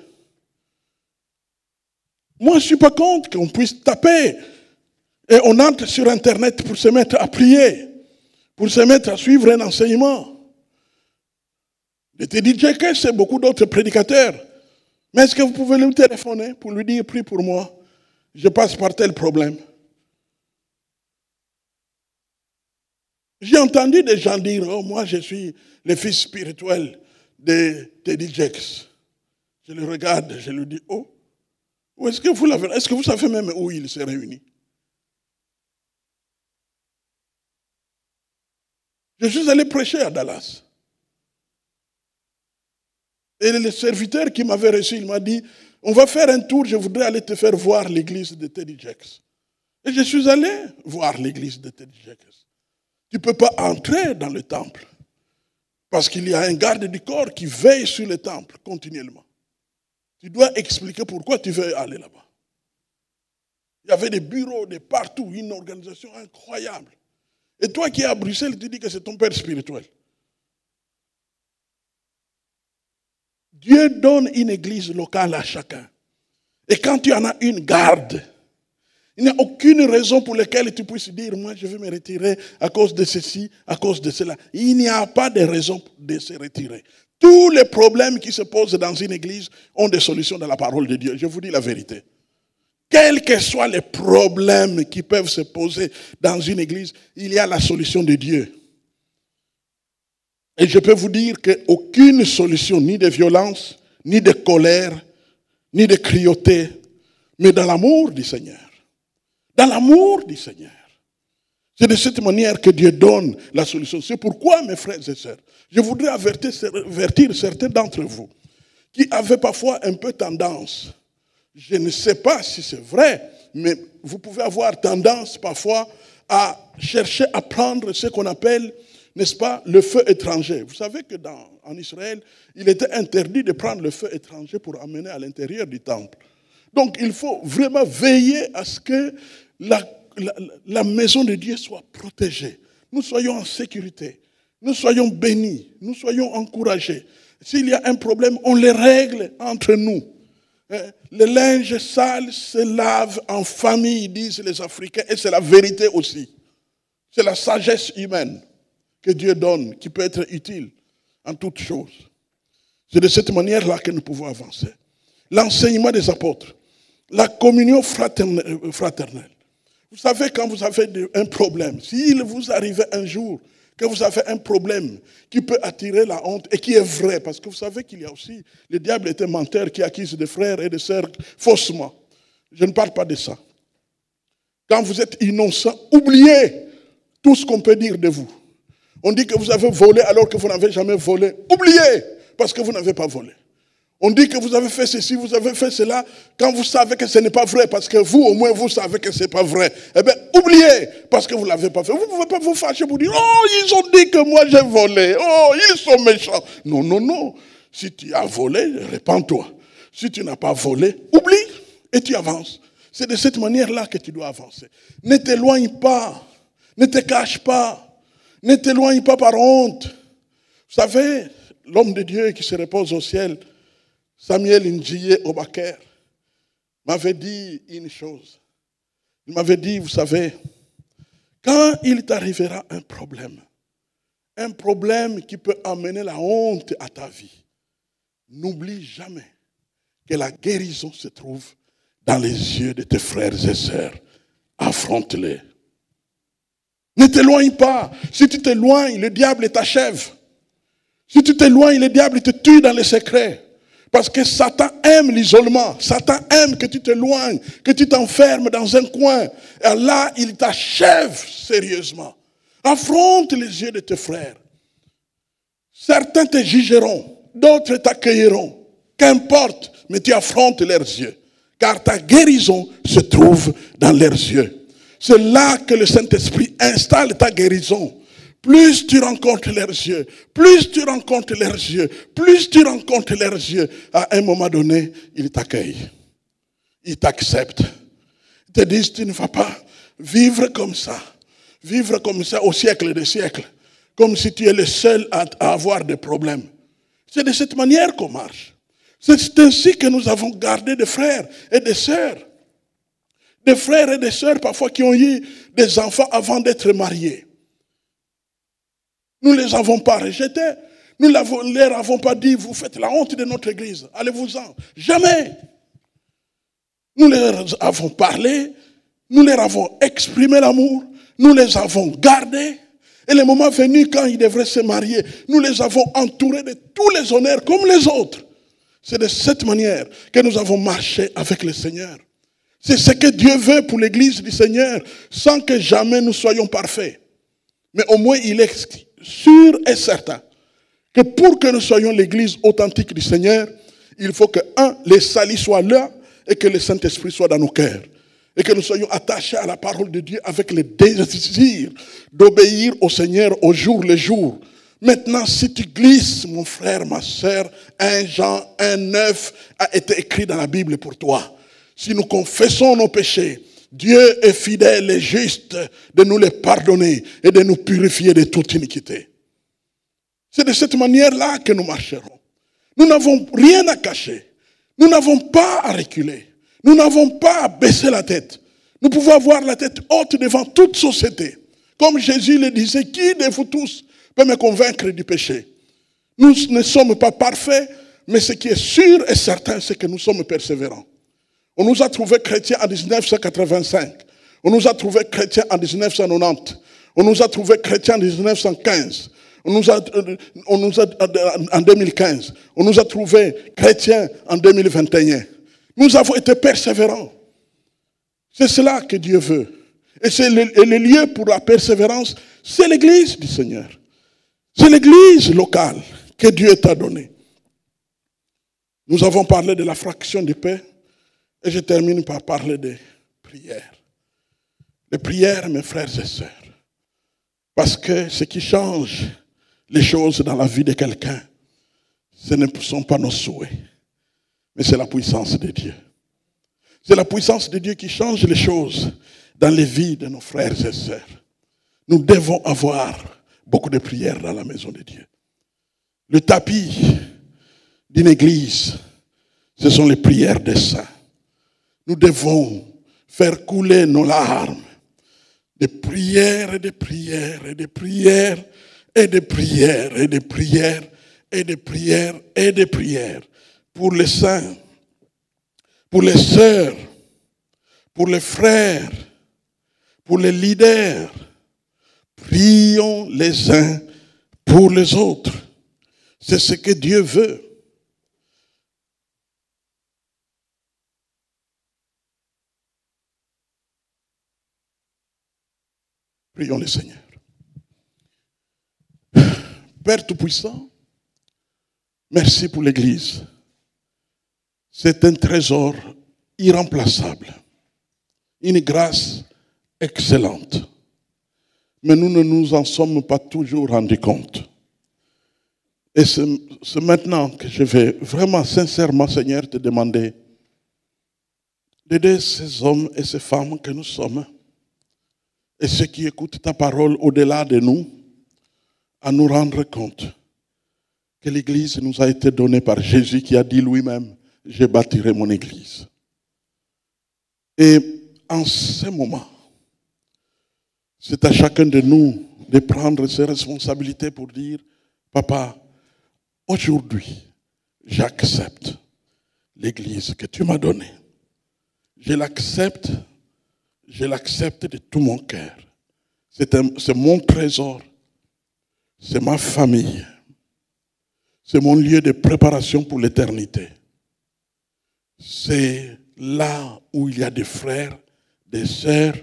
Moi, je ne suis pas contre qu'on puisse taper et on entre sur Internet pour se mettre à prier, pour se mettre à suivre un enseignement. Le Teddy Jakes, c'est beaucoup d'autres prédicateurs. Mais est-ce que vous pouvez lui téléphoner pour lui dire, prie pour moi, je passe par tel problème. J'ai entendu des gens dire, oh, moi je suis le fils spirituel de Teddy Jakes. Je le regarde, je lui dis, oh, où est-ce que vous l'avez? Est-ce que vous savez même où il s'est réuni? Je suis allé prêcher à Dallas. Et le serviteur qui m'avait reçu, il m'a dit, on va faire un tour, je voudrais aller te faire voir l'église de Teddy Jakes. Et je suis allé voir l'église de Teddy Jakes. Tu ne peux pas entrer dans le temple parce qu'il y a un garde du corps qui veille sur le temple continuellement. Tu dois expliquer pourquoi tu veux aller là-bas. Il y avait des bureaux de partout, une organisation incroyable. Et toi qui es à Bruxelles, tu dis que c'est ton père spirituel. Dieu donne une église locale à chacun. Et quand tu en as une, garde. Il n'y a aucune raison pour laquelle tu puisses dire, moi je vais me retirer à cause de ceci, à cause de cela. Il n'y a pas de raison de se retirer. Tous les problèmes qui se posent dans une église ont des solutions dans la parole de Dieu. Je vous dis la vérité. Quels que soient les problèmes qui peuvent se poser dans une église, il y a la solution de Dieu. Et je peux vous dire qu'aucune solution, ni de violence, ni de colère, ni de cruauté, mais dans l'amour du Seigneur. Dans l'amour du Seigneur. C'est de cette manière que Dieu donne la solution. C'est pourquoi, mes frères et sœurs, je voudrais avertir certains d'entre vous qui avaient parfois un peu tendance. Je ne sais pas si c'est vrai, mais vous pouvez avoir tendance parfois à chercher à prendre ce qu'on appelle, n'est-ce pas, le feu étranger. Vous savez que en Israël, il était interdit de prendre le feu étranger pour amener à l'intérieur du temple. Donc il faut vraiment veiller à ce que la maison de Dieu soit protégée. Nous soyons en sécurité. Nous soyons bénis. Nous soyons encouragés. S'il y a un problème, on le règle entre nous. Le linge sale se lave en famille, disent les Africains, et c'est la vérité aussi. C'est la sagesse humaine que Dieu donne, qui peut être utile en toutes choses. C'est de cette manière-là que nous pouvons avancer. L'enseignement des apôtres, la communion fraternelle. Vous savez, quand vous avez un problème, s'il vous arrive un jour que vous avez un problème qui peut attirer la honte et qui est vrai, parce que vous savez qu'il y a aussi, le diable est un menteur qui accuse des frères et des sœurs faussement. Je ne parle pas de ça. Quand vous êtes innocent, oubliez tout ce qu'on peut dire de vous. On dit que vous avez volé alors que vous n'avez jamais volé. Oubliez, parce que vous n'avez pas volé. On dit que vous avez fait ceci, vous avez fait cela, quand vous savez que ce n'est pas vrai, parce que vous, au moins, vous savez que ce n'est pas vrai. Eh bien, oubliez, parce que vous ne l'avez pas fait. Vous ne pouvez pas vous fâcher pour dire, oh, ils ont dit que moi j'ai volé, oh, ils sont méchants. Non, non, non. Si tu as volé, répands-toi. Si tu n'as pas volé, oublie et tu avances. C'est de cette manière-là que tu dois avancer. Ne t'éloigne pas, ne te cache pas, ne t'éloigne pas par honte. Vous savez, l'homme de Dieu qui se repose au ciel, Samuel Ndjiye Obaker, m'avait dit une chose. Il m'avait dit, vous savez, quand il t'arrivera un problème qui peut amener la honte à ta vie, n'oublie jamais que la guérison se trouve dans les yeux de tes frères et sœurs. Affronte-les. Ne t'éloigne pas. Si tu t'éloignes, le diable t'achève. Si tu t'éloignes, le diable te tue dans les secrets. Parce que Satan aime l'isolement. Satan aime que tu t'éloignes, que tu t'enfermes dans un coin. Et là, il t'achève sérieusement. Affronte les yeux de tes frères. Certains te jugeront, d'autres t'accueilleront. Qu'importe, mais tu affrontes leurs yeux. Car ta guérison se trouve dans leurs yeux. C'est là que le Saint-Esprit installe ta guérison. Plus tu rencontres leurs yeux, plus tu rencontres leurs yeux, plus tu rencontres leurs yeux, à un moment donné, ils t'accueillent. Ils t'acceptent. Ils te disent, tu ne vas pas vivre comme ça au siècle des siècles, comme si tu es le seul à avoir des problèmes. C'est de cette manière qu'on marche. C'est ainsi que nous avons gardé des frères et des sœurs. Des frères et des sœurs parfois qui ont eu des enfants avant d'être mariés. Nous ne les avons pas rejetés. Nous ne leur avons pas dit, vous faites la honte de notre église. Allez-vous-en. Jamais. Nous leur avons parlé. Nous leur avons exprimé l'amour. Nous les avons gardés. Et le moment venu, quand ils devraient se marier, nous les avons entourés de tous les honneurs comme les autres. C'est de cette manière que nous avons marché avec le Seigneur. C'est ce que Dieu veut pour l'église du Seigneur, sans que jamais nous soyons parfaits. Mais au moins, il est sûr et certain que pour que nous soyons l'église authentique du Seigneur, il faut que, les salis soient là et que le Saint-Esprit soit dans nos cœurs. Et que nous soyons attachés à la parole de Dieu avec le désir d'obéir au Seigneur au jour le jour. Maintenant, si tu glisses, mon frère, ma soeur, 1 Jean 1,9 a été écrit dans la Bible pour toi. Si nous confessons nos péchés, Dieu est fidèle et juste de nous les pardonner et de nous purifier de toute iniquité. C'est de cette manière-là que nous marcherons. Nous n'avons rien à cacher. Nous n'avons pas à reculer. Nous n'avons pas à baisser la tête. Nous pouvons avoir la tête haute devant toute société. Comme Jésus le disait, qui de vous tous peut me convaincre du péché? Nous ne sommes pas parfaits, mais ce qui est sûr et certain, c'est que nous sommes persévérants. On nous a trouvés chrétiens en 1985. On nous a trouvés chrétiens en 1990. On nous a trouvés chrétiens en 1915. On nous a en 2015. On nous a trouvés chrétiens en 2021. Nous avons été persévérants. C'est cela que Dieu veut. Et c'est le lieu pour la persévérance, c'est l'église du Seigneur. C'est l'église locale que Dieu t'a donnée. Nous avons parlé de la fraction de paix. Et je termine par parler des prières. Les prières, mes frères et sœurs. Parce que ce qui change les choses dans la vie de quelqu'un, ce ne sont pas nos souhaits, mais c'est la puissance de Dieu. C'est la puissance de Dieu qui change les choses dans les vies de nos frères et sœurs. Nous devons avoir beaucoup de prières dans la maison de Dieu. Le tapis d'une église, ce sont les prières des saints. Nous devons faire couler nos larmes, des prières et des prières et des prières et des prières et des prières et des prières et des prières pour les saints, pour les sœurs, pour les frères, pour les leaders. Prions les uns pour les autres. C'est ce que Dieu veut. Prions le Seigneur. Père Tout-Puissant, merci pour l'Église. C'est un trésor irremplaçable, une grâce excellente. Mais nous ne nous en sommes pas toujours rendus compte. Et c'est maintenant que je vais vraiment, sincèrement, Seigneur, te demander d'aider ces hommes et ces femmes que nous sommes et ceux qui écoutent ta parole au-delà de nous, à nous rendre compte que l'Église nous a été donnée par Jésus qui a dit lui-même, je bâtirai mon Église. Et en ce moment, c'est à chacun de nous de prendre ses responsabilités pour dire, Papa, aujourd'hui, j'accepte l'Église que tu m'as donnée. Je l'accepte de tout mon cœur. C'est mon trésor. C'est ma famille. C'est mon lieu de préparation pour l'éternité. C'est là où il y a des frères, des sœurs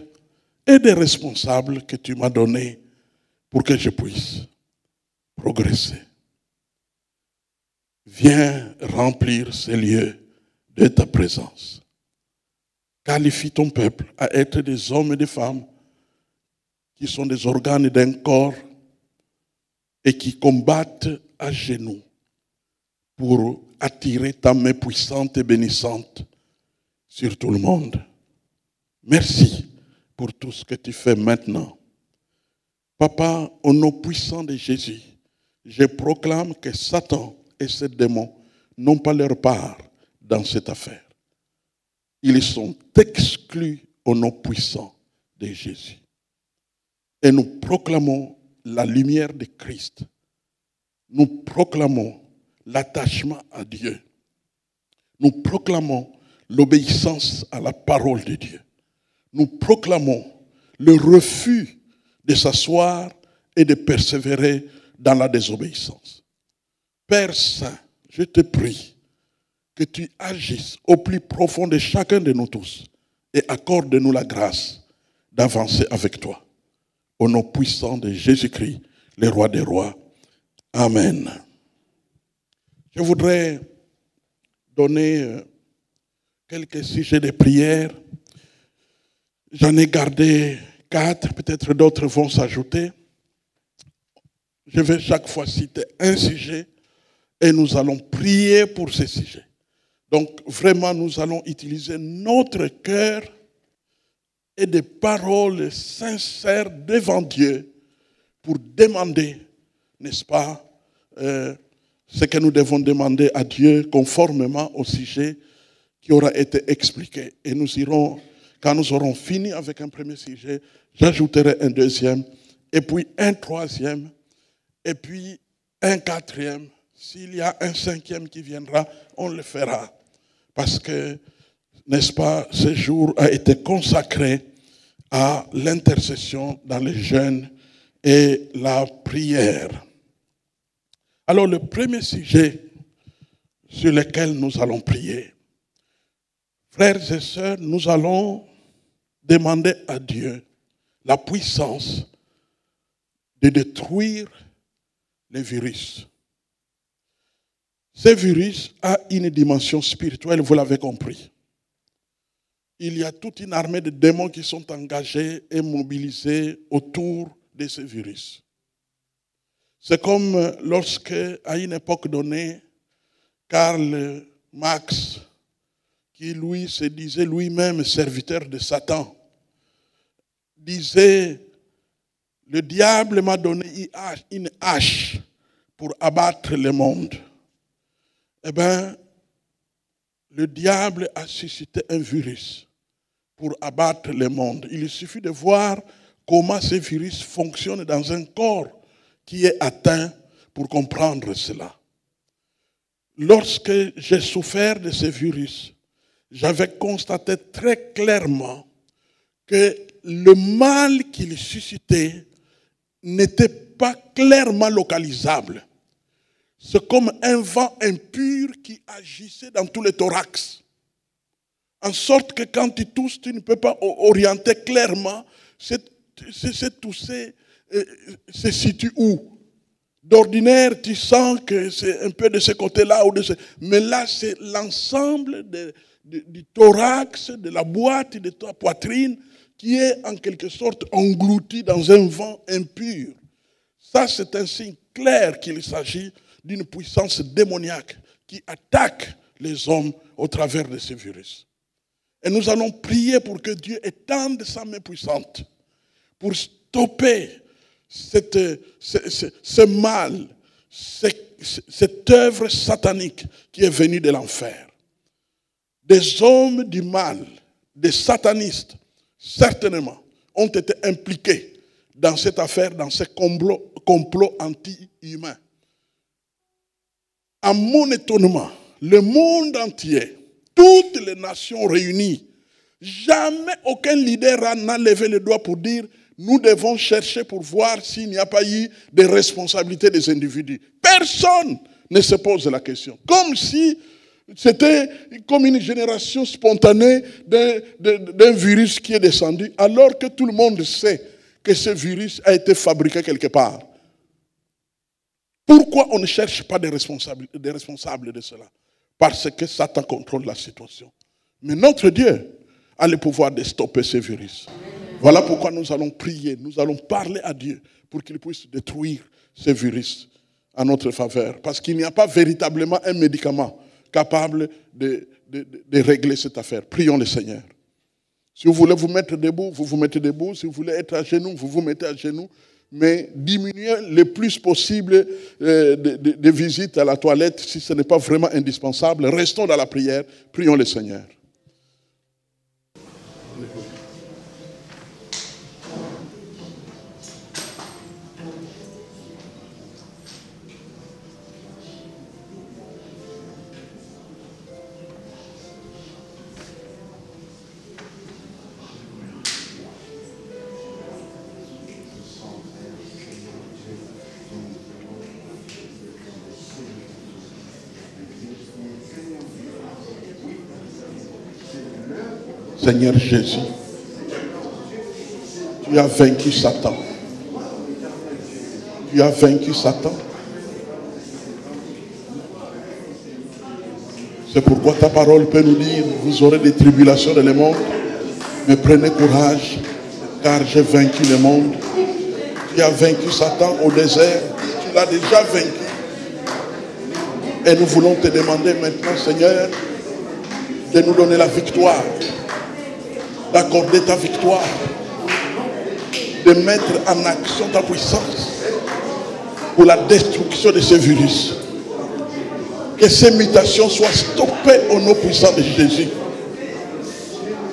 et des responsables que tu m'as donnés pour que je puisse progresser. Viens remplir ces lieux de ta présence. Qualifie ton peuple à être des hommes et des femmes qui sont des organes d'un corps et qui combattent à genoux pour attirer ta main puissante et bénissante sur tout le monde. Merci pour tout ce que tu fais maintenant. Papa, au nom puissant de Jésus, je proclame que Satan et ses démons n'ont pas leur part dans cette affaire. Ils sont exclus au nom puissant de Jésus. Et nous proclamons la lumière de Christ. Nous proclamons l'attachement à Dieu. Nous proclamons l'obéissance à la parole de Dieu. Nous proclamons le refus de s'asseoir et de persévérer dans la désobéissance. Père Saint, je te prie que tu agisses au plus profond de chacun de nous tous et accorde-nous la grâce d'avancer avec toi. Au nom puissant de Jésus-Christ, le roi des rois. Amen. Je voudrais donner quelques sujets de prière. J'en ai gardé 4, peut-être d'autres vont s'ajouter. Je vais chaque fois citer un sujet et nous allons prier pour ce sujet. Donc vraiment, nous allons utiliser notre cœur et des paroles sincères devant Dieu pour demander, n'est-ce pas, ce que nous devons demander à Dieu conformément au sujet qui aura été expliqué. Et nous irons, quand nous aurons fini avec un premier sujet, j'ajouterai un deuxième, et puis un troisième, et puis un quatrième. S'il y a un cinquième qui viendra, on le fera. Parce que, n'est-ce pas, ce jour a été consacré à l'intercession dans les jeûnes et la prière. Alors, le premier sujet sur lequel nous allons prier, frères et sœurs, nous allons demander à Dieu la puissance de détruire les virus. Ce virus a une dimension spirituelle, vous l'avez compris. Il y a toute une armée de démons qui sont engagés et mobilisés autour de ce virus. C'est comme lorsque, à une époque donnée, Karl Marx, qui lui se disait lui-même serviteur de Satan, disait, le diable m'a donné une hache pour abattre le monde. Eh bien, le diable a suscité un virus pour abattre le monde. Il suffit de voir comment ce virus fonctionne dans un corps qui est atteint pour comprendre cela. Lorsque j'ai souffert de ce virus, j'avais constaté très clairement que le mal qu'il suscitait n'était pas clairement localisable. C'est comme un vent impur qui agissait dans tous les thorax. En sorte que quand tu tousses, tu ne peux pas orienter clairement cette toussée se situe où. D'ordinaire, tu sens que c'est un peu de ce côté-là ou de ce... Mais là, c'est l'ensemble du thorax, de la boîte, de ta poitrine qui est en quelque sorte englouti dans un vent impur. Ça, c'est un signe clair qu'il s'agit d'une puissance démoniaque qui attaque les hommes au travers de ce virus. Et nous allons prier pour que Dieu étende sa main puissante pour stopper ce mal, cette œuvre satanique qui est venue de l'enfer. Des hommes du mal, des satanistes, certainement, ont été impliqués dans cette affaire, dans ce complot anti-humain. À mon étonnement, le monde entier, toutes les nations réunies, jamais aucun leader n'a levé le doigt pour dire nous devons chercher pour voir s'il n'y a pas eu des responsabilités des individus. Personne ne se pose la question. Comme si c'était comme une génération spontanée d'un virus qui est descendu, alors que tout le monde sait que ce virus a été fabriqué quelque part. Pourquoi on ne cherche pas des responsables de cela? Parce que Satan contrôle la situation. Mais notre Dieu a le pouvoir de stopper ce virus. Voilà pourquoi nous allons prier, nous allons parler à Dieu pour qu'il puisse détruire ce virus en notre faveur. Parce qu'il n'y a pas véritablement un médicament capable de régler cette affaire. Prions le Seigneur. Si vous voulez vous mettre debout, vous vous mettez debout. Si vous voulez être à genoux, vous vous mettez à genoux. Mais diminuez le plus possible de visites à la toilette si ce n'est pas vraiment indispensable. Restons dans la prière. Prions le Seigneur. Seigneur Jésus, tu as vaincu Satan. Tu as vaincu Satan. C'est pourquoi ta parole peut nous dire, vous aurez des tribulations dans le monde, mais prenez courage, car j'ai vaincu le monde. Tu as vaincu Satan au désert, tu l'as déjà vaincu. Et nous voulons te demander maintenant, Seigneur, de nous donner la victoire, d'accorder ta victoire, de mettre en action ta puissance pour la destruction de ce virus. Que ces mutations soient stoppées au nom puissant de Jésus.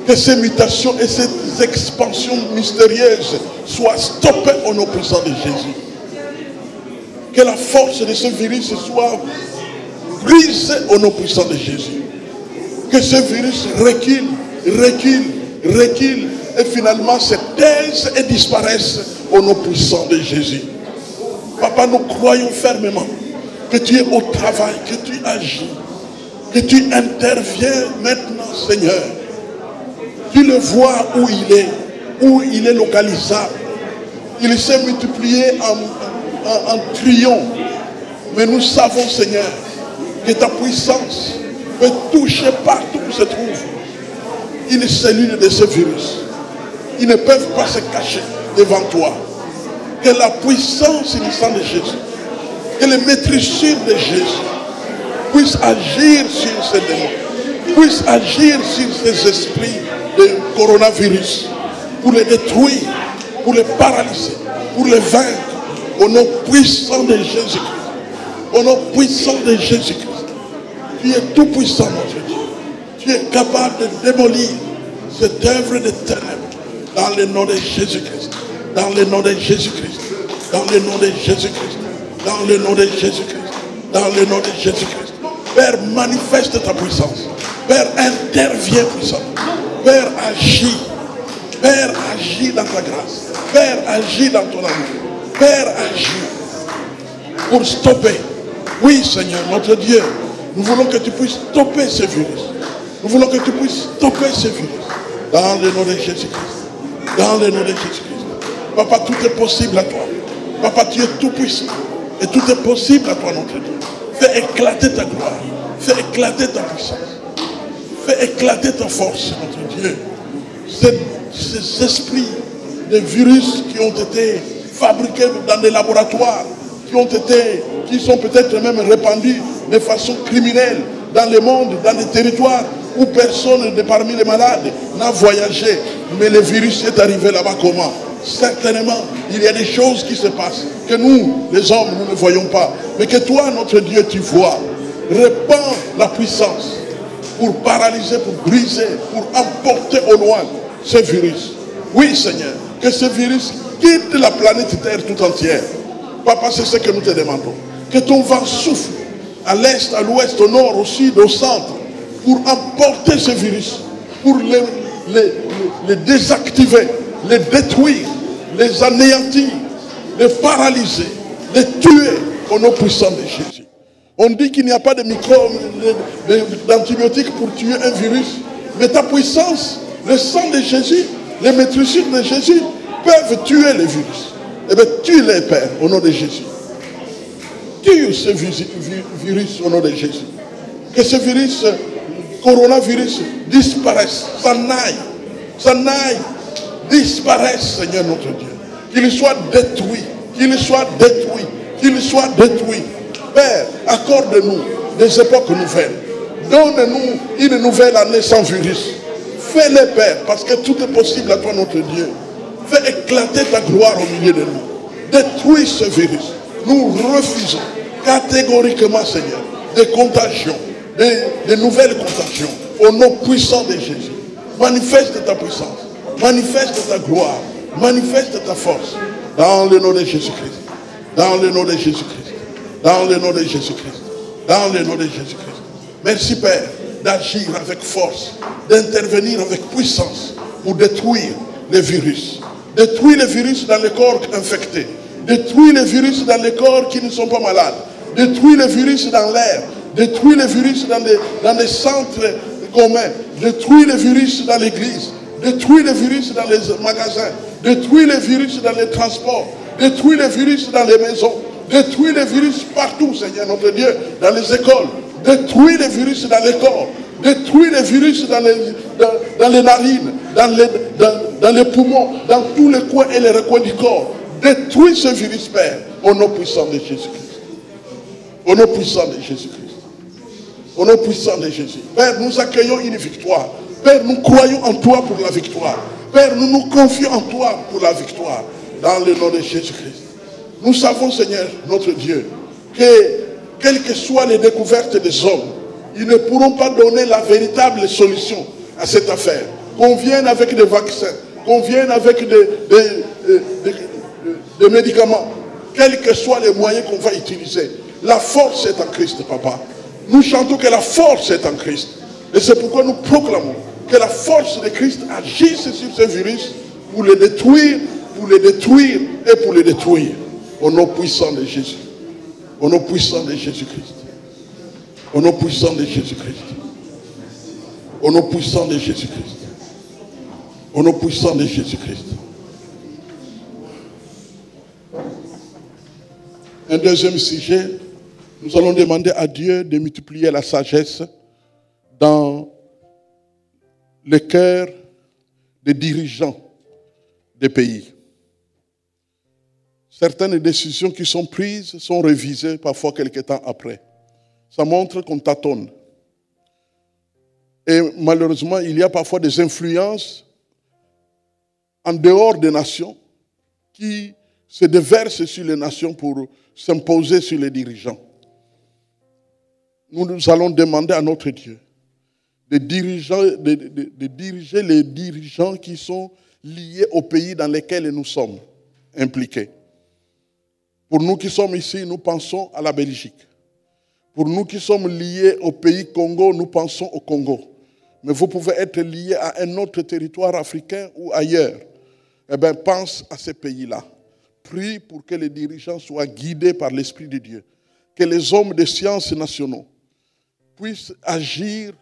Que ces mutations et ces expansions mystérieuses soient stoppées au nom puissant de Jésus. Que la force de ce virus soit brisée au nom puissant de Jésus. Que ce virus recule et finalement se taise et disparaisse au nom puissant de Jésus. Papa, nous croyons fermement que tu es au travail, que tu agis, que tu interviens maintenant, Seigneur. Tu le vois où il est localisable. Il s'est multiplié en triomphe. Mais nous savons, Seigneur, que ta puissance peut toucher partout où se trouve une cellule de ce virus. Ils ne peuvent pas se cacher devant toi. Que la puissance innocente de Jésus, que les maîtrisures de Jésus puissent agir sur ces démons, puissent agir sur ces esprits de coronavirus, pour les détruire, pour les paralyser, pour les vaincre, au nom puissant de Jésus-Christ. Au nom puissant de Jésus-Christ. Tu es tout puissant, notre Dieu. Tu es capable de démolir cette œuvre de ténèbres dans le nom de Jésus-Christ. Dans le nom de Jésus-Christ. Dans le nom de Jésus-Christ. Dans le nom de Jésus-Christ. Dans le nom de Jésus-Christ. Père, manifeste ta puissance. Père, interviens puissant. Père, agis. Père, agis dans ta grâce. Père, agis dans ton amour. Père, agis pour stopper. Oui, Seigneur, notre Dieu, nous voulons que tu puisses stopper ce virus. Nous voulons que tu puisses stopper ce virus. Dans le nom de Jésus-Christ. Dans le nom de Jésus-Christ. Papa, tout est possible à toi. Papa, tu es tout puissant. Et tout est possible à toi, notre Dieu. Fais éclater ta gloire. Fais éclater ta puissance. Fais éclater ta force, notre Dieu. Ces esprits de virus qui ont été fabriqués dans des laboratoires, qui sont peut-être même répandus de façon criminelle dans le monde, dans des territoires où personne de parmi les malades n'a voyagé. Mais le virus est arrivé là-bas comment? Certainement, il y a des choses qui se passent que nous, les hommes, nous ne voyons pas. Mais que toi, notre Dieu, tu vois. Répands la puissance pour paralyser, pour briser, pour emporter au loin ce virus. Oui, Seigneur, que ce virus quitte la planète Terre tout entière. Papa, c'est ce que nous te demandons. Que ton vent souffle à l'est, à l'ouest, au nord, au sud, au centre, pour emporter ce virus, pour les désactiver, les détruire les anéantir, les paralyser, les tuer au nom puissant de Jésus. On dit qu'il n'y a pas de microbes, d'antibiotiques pour tuer un virus, mais ta puissance, le sang de Jésus, les maîtrisures de Jésus peuvent tuer les virus. Eh bien, tue-les, Père, au nom de Jésus. Tue ce virus au nom de Jésus. Que ce virus, coronavirus, disparaisse, s'en aille, disparaisse, Seigneur notre Dieu. Qu'il soit détruit, qu'il soit détruit, qu'il soit détruit. Père, accorde-nous des époques nouvelles. Donne-nous une nouvelle année sans virus. Fais-le, Père, parce que tout est possible à toi, notre Dieu. Fais éclater ta gloire au milieu de nous. Détruis ce virus. Nous refusons catégoriquement, Seigneur, des contagions, des nouvelles contagions, au nom puissant de Jésus. Manifeste ta puissance, manifeste ta gloire, manifeste ta force, dans le nom de Jésus-Christ, dans le nom de Jésus-Christ, dans le nom de Jésus-Christ, dans le nom de Jésus-Christ. Merci, Père, d'agir avec force, d'intervenir avec puissance pour détruire les virus. Détruire les virus dans les corps infectés. Détruire les virus dans les corps qui ne sont pas malades. Détruire les virus dans l'air. Détruire les virus dans les centres communs. Détruire les virus dans l'église. Détruire les virus dans les magasins. Détruire les virus dans les transports. Détruire les virus dans les maisons. Détruire les virus partout, Seigneur notre Dieu, dans les écoles. Détruire les virus dans les corps. Détruire les virus dans les narines, dans les poumons, dans tous les coins et les recoins du corps. Détruis ce virus, Père, au nom puissant de Jésus-Christ. Au nom puissant de Jésus-Christ. Au nom puissant de Jésus. Père, nous accueillons une victoire. Père, nous croyons en toi pour la victoire. Père, nous nous confions en toi pour la victoire. Dans le nom de Jésus-Christ. Nous savons, Seigneur, notre Dieu, que quelles que soient les découvertes des hommes, ils ne pourront pas donner la véritable solution à cette affaire. Qu'on vienne avec des vaccins, qu'on vienne avec des médicaments, quels que soient les moyens qu'on va utiliser. La force est en Christ, Papa. Nous chantons que la force est en Christ. Et c'est pourquoi nous proclamons que la force de Christ agisse sur ce virus pour le détruire, et pour le détruire. Au nom puissant de Jésus. Au nom puissant de Jésus-Christ. Au nom puissant de Jésus-Christ. Au nom puissant de Jésus-Christ. Au nom puissant de Jésus-Christ. Un deuxième sujet, nous allons demander à Dieu de multiplier la sagesse dans le cœur des dirigeants des pays. Certaines décisions qui sont prises sont révisées parfois quelques temps après. Ça montre qu'on tâtonne. Et malheureusement, il y a parfois des influences en dehors des nations qui se déversent sur les nations pour s'imposer sur les dirigeants. Nous allons demander à notre Dieu de diriger les dirigeants qui sont liés au pays dans lesquels nous sommes impliqués. Pour nous qui sommes ici, nous pensons à la Belgique. Pour nous qui sommes liés au pays Congo, nous pensons au Congo. Mais vous pouvez être lié à un autre territoire africain ou ailleurs. Eh bien, pense à ces pays-là. Prie pour que les dirigeants soient guidés par l'Esprit de Dieu. Que les hommes de sciences nationaux puissent agir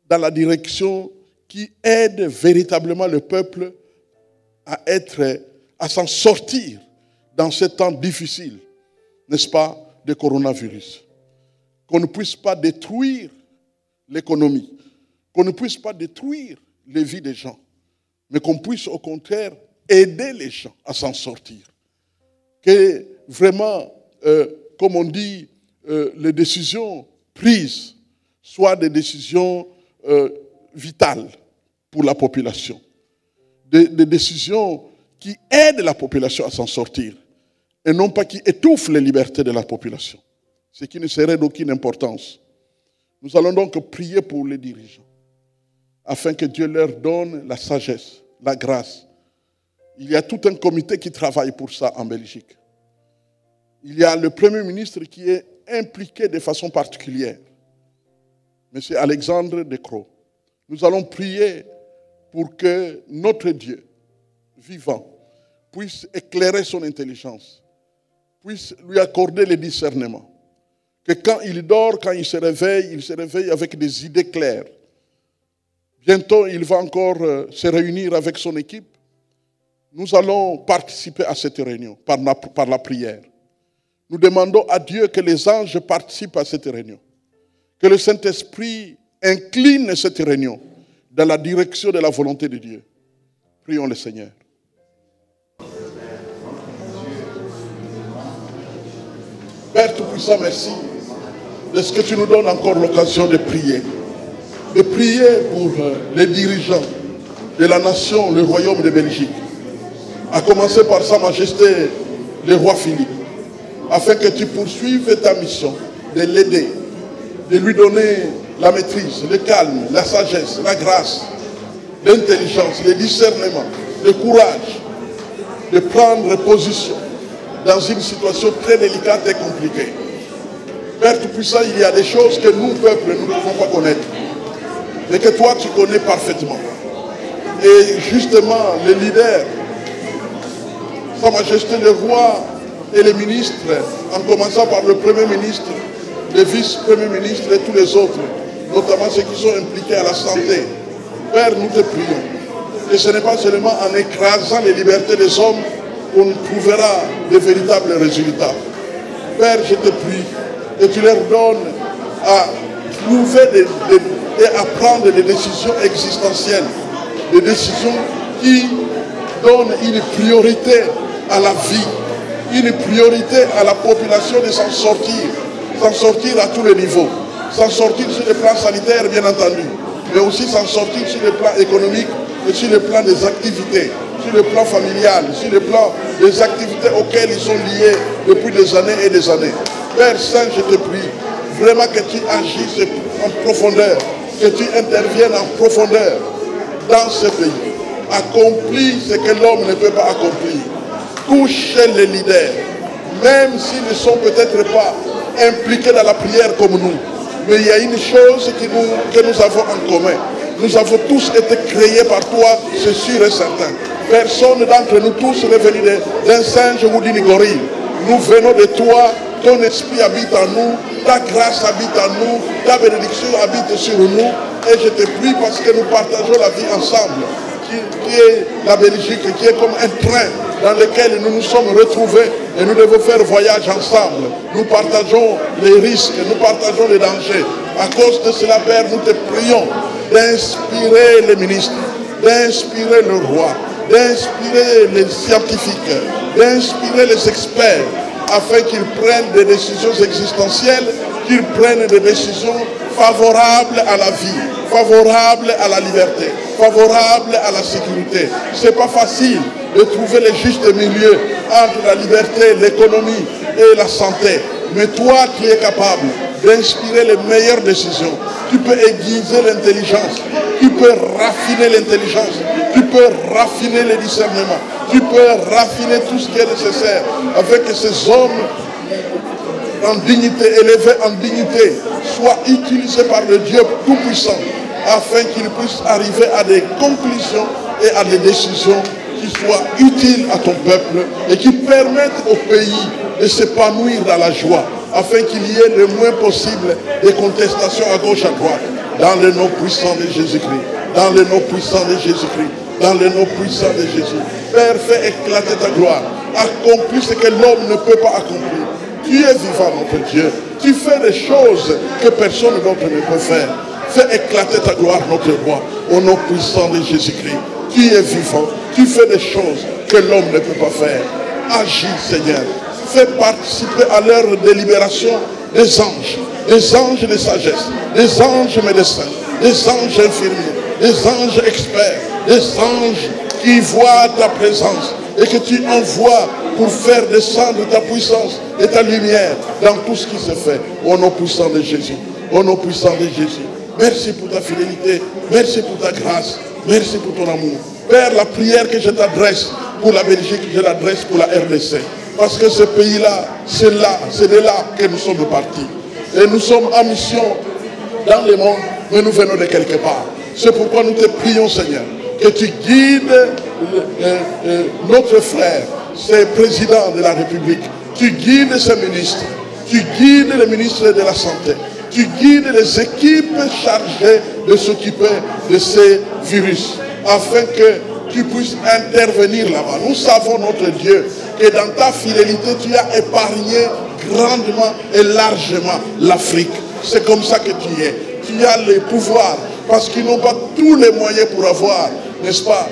dans la direction qui aide véritablement le peuple à s'en sortir dans ce temps difficile, n'est-ce pas, de coronavirus. Qu'on ne puisse pas détruire l'économie, qu'on ne puisse pas détruire les vies des gens, mais qu'on puisse au contraire aider les gens à s'en sortir. Que vraiment, comme on dit, les décisions prises soient des décisions vitales pour la population. Des décisions qui aident la population à s'en sortir et non pas qui étouffent les libertés de la population, ce qui ne serait d'aucune importance. Nous allons donc prier pour les dirigeants afin que Dieu leur donne la sagesse, la grâce. Il y a tout un comité qui travaille pour ça en Belgique. Il y a le Premier ministre qui est impliqué de façon particulière, M. Alexandre De Croo. Nous allons prier pour que notre Dieu vivant puisse éclairer son intelligence, puisse lui accorder le discernement. Que quand il dort, quand il se réveille avec des idées claires. Bientôt, il va encore se réunir avec son équipe. Nous allons participer à cette réunion par la prière. Nous demandons à Dieu que les anges participent à cette réunion. Que le Saint-Esprit incline cette réunion dans la direction de la volonté de Dieu. Prions le Seigneur. Père Tout-Puissant, merci de ce que tu nous donnes encore l'occasion de prier. De prier pour les dirigeants de la nation, le royaume de Belgique. À commencer par Sa Majesté, le roi Philippe. Afin que tu poursuives ta mission, de l'aider, de lui donner la maîtrise, le calme, la sagesse, la grâce, l'intelligence, le discernement, le courage de prendre position dans une situation très délicate et compliquée. Père Tout-Puissant, il y a des choses que nous, peuple, nous ne pouvons pas connaître, mais que toi, tu connais parfaitement. Et justement, les leaders, Sa Majesté le roi et les ministres, en commençant par le Premier ministre, le vice-premier ministre et tous les autres, notamment ceux qui sont impliqués à la santé. Père, nous te prions. Et ce n'est pas seulement en écrasant les libertés des hommes qu'on trouvera de véritables résultats. Père, je te prie que tu leur donnes à trouver et à prendre des décisions existentielles, des décisions qui donnent une priorité à la vie, une priorité à la population de s'en sortir à tous les niveaux, s'en sortir sur le plan sanitaire bien entendu, mais aussi s'en sortir sur le plan économique et sur le plan des activités, sur le plan familial, sur le plan des activités auxquelles ils sont liés depuis des années et des années. Père Saint, je te prie vraiment que tu agisses en profondeur, que tu interviennes en profondeur dans ce pays. Accomplis ce que l'homme ne peut pas accomplir. Touche les leaders, même s'ils ne sont peut-être pas impliqués dans la prière comme nous. Mais il y a une chose que nous avons en commun. Nous avons tous été créés par toi, c'est sûr et certain. Personne d'entre nous tous n'est venu d'un singe ou d'une gorille. Nous venons de toi, ton esprit habite en nous, ta grâce habite en nous, ta bénédiction habite sur nous. Et je te prie parce que nous partageons la vie ensemble, qui est la Belgique, qui est comme un train dans lequel nous nous sommes retrouvés et nous devons faire voyage ensemble. Nous partageons les risques, nous partageons les dangers. À cause de cela, Père, nous te prions d'inspirer les ministres, d'inspirer le roi, d'inspirer les scientifiques, d'inspirer les experts, afin qu'ils prennent des décisions existentielles, qu'ils prennent des décisions favorables à la vie, favorables à la liberté, favorables à la sécurité. Ce n'est pas facile de trouver le juste milieu entre la liberté, l'économie et la santé. Mais toi, tu es capable d'inspirer les meilleures décisions. Tu peux aiguiser l'intelligence, tu peux raffiner l'intelligence, tu peux raffiner le discernement, tu peux raffiner tout ce qui est nécessaire afin que ces hommes en dignité, élevés en dignité, soient utilisés par le Dieu Tout-Puissant afin qu'ils puissent arriver à des conclusions et à des décisions qui soient utiles à ton peuple et qui permettent au pays de s'épanouir dans la joie, afin qu'il y ait le moins possible des contestations à gauche, à droite, dans le nom puissant de Jésus-Christ, dans le nom puissant de Jésus-Christ, dans le nom puissant de Jésus. Père, fais éclater ta gloire, accomplis ce que l'homme ne peut pas accomplir. Tu es vivant, notre Dieu, tu fais des choses que personne d'autre ne peut faire. Fais éclater ta gloire, notre roi, au nom puissant de Jésus-Christ. Tu es vivant, tu fais des choses que l'homme ne peut pas faire. Agis, Seigneur. Fais participer à leur délibération des anges de sagesse, des anges médecins, des anges infirmiers, des anges experts, des anges qui voient ta présence et que tu envoies pour faire descendre ta puissance et ta lumière dans tout ce qui se fait. Au nom puissant de Jésus, au nom puissant de Jésus. Merci pour ta fidélité, merci pour ta grâce, merci pour ton amour. Père, la prière que je t'adresse pour la Belgique, je l'adresse pour la RDC. Parce que ce pays-là, c'est de là que nous sommes partis. Et nous sommes en mission dans le monde, mais nous venons de quelque part. C'est pourquoi nous te prions, Seigneur, que tu guides notre frère, c'est président de la République. Tu guides ses ministres. Tu guides le ministre de la Santé. Tu guides les équipes chargées de s'occuper de ces virus, afin que tu puisses intervenir là-bas. Nous savons, notre Dieu, que dans ta fidélité, tu as épargné grandement et largement l'Afrique. C'est comme ça que tu es. Tu as le pouvoir, parce qu'ils n'ont pas tous les moyens pour avoir, n'est-ce pas,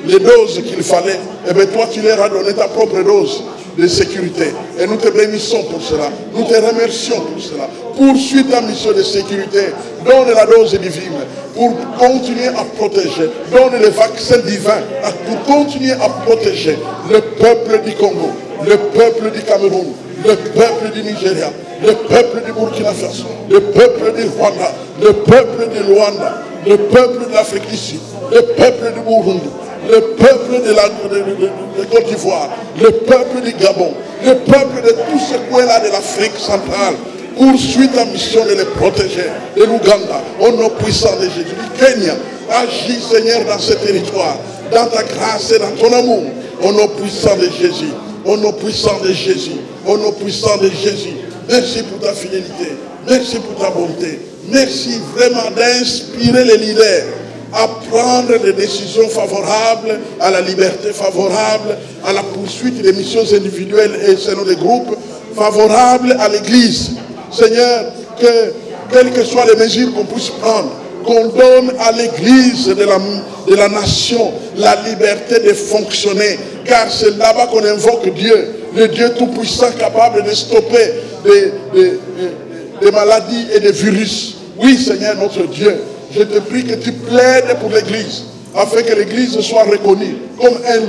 les doses qu'il fallait. Eh bien, toi, tu leur as donné ta propre dose de sécurité. Et nous te bénissons pour cela. Nous te remercions pour cela. Poursuis ta mission de sécurité. Donne la dose divine pour continuer à protéger. Donne les vaccins divins pour continuer à protéger le peuple du Congo, le peuple du Cameroun, le peuple du Nigeria, le peuple du Burkina Faso, le peuple du Rwanda, le peuple du Luanda, le peuple de l'Afrique du Sud, le peuple du Burundi, le peuple de Côte d'Ivoire, le peuple du Gabon, le peuple de tous ces coins-là de l'Afrique centrale. Poursuis ta mission de les protéger. De l'Ouganda, au nom puissant de Jésus. Du Kenya, agis Seigneur dans ce territoire, dans ta grâce et dans ton amour. Au nom puissant de Jésus. Au nom puissant de Jésus. Au nom puissant de Jésus. Merci pour ta fidélité. Merci pour ta bonté. Merci vraiment d'inspirer les leaders à prendre des décisions favorables à la liberté, favorables à la poursuite des missions individuelles et selon les groupes, favorables à l'Église. Seigneur, que quelles que soient les mesures qu'on puisse prendre, qu'on donne à l'Église de la nation la liberté de fonctionner, car c'est là-bas qu'on invoque Dieu, le Dieu tout-puissant capable de stopper des maladies et des virus. Oui, Seigneur, notre Dieu, je te prie que tu plaides pour l'Église, afin que l'Église soit reconnue comme un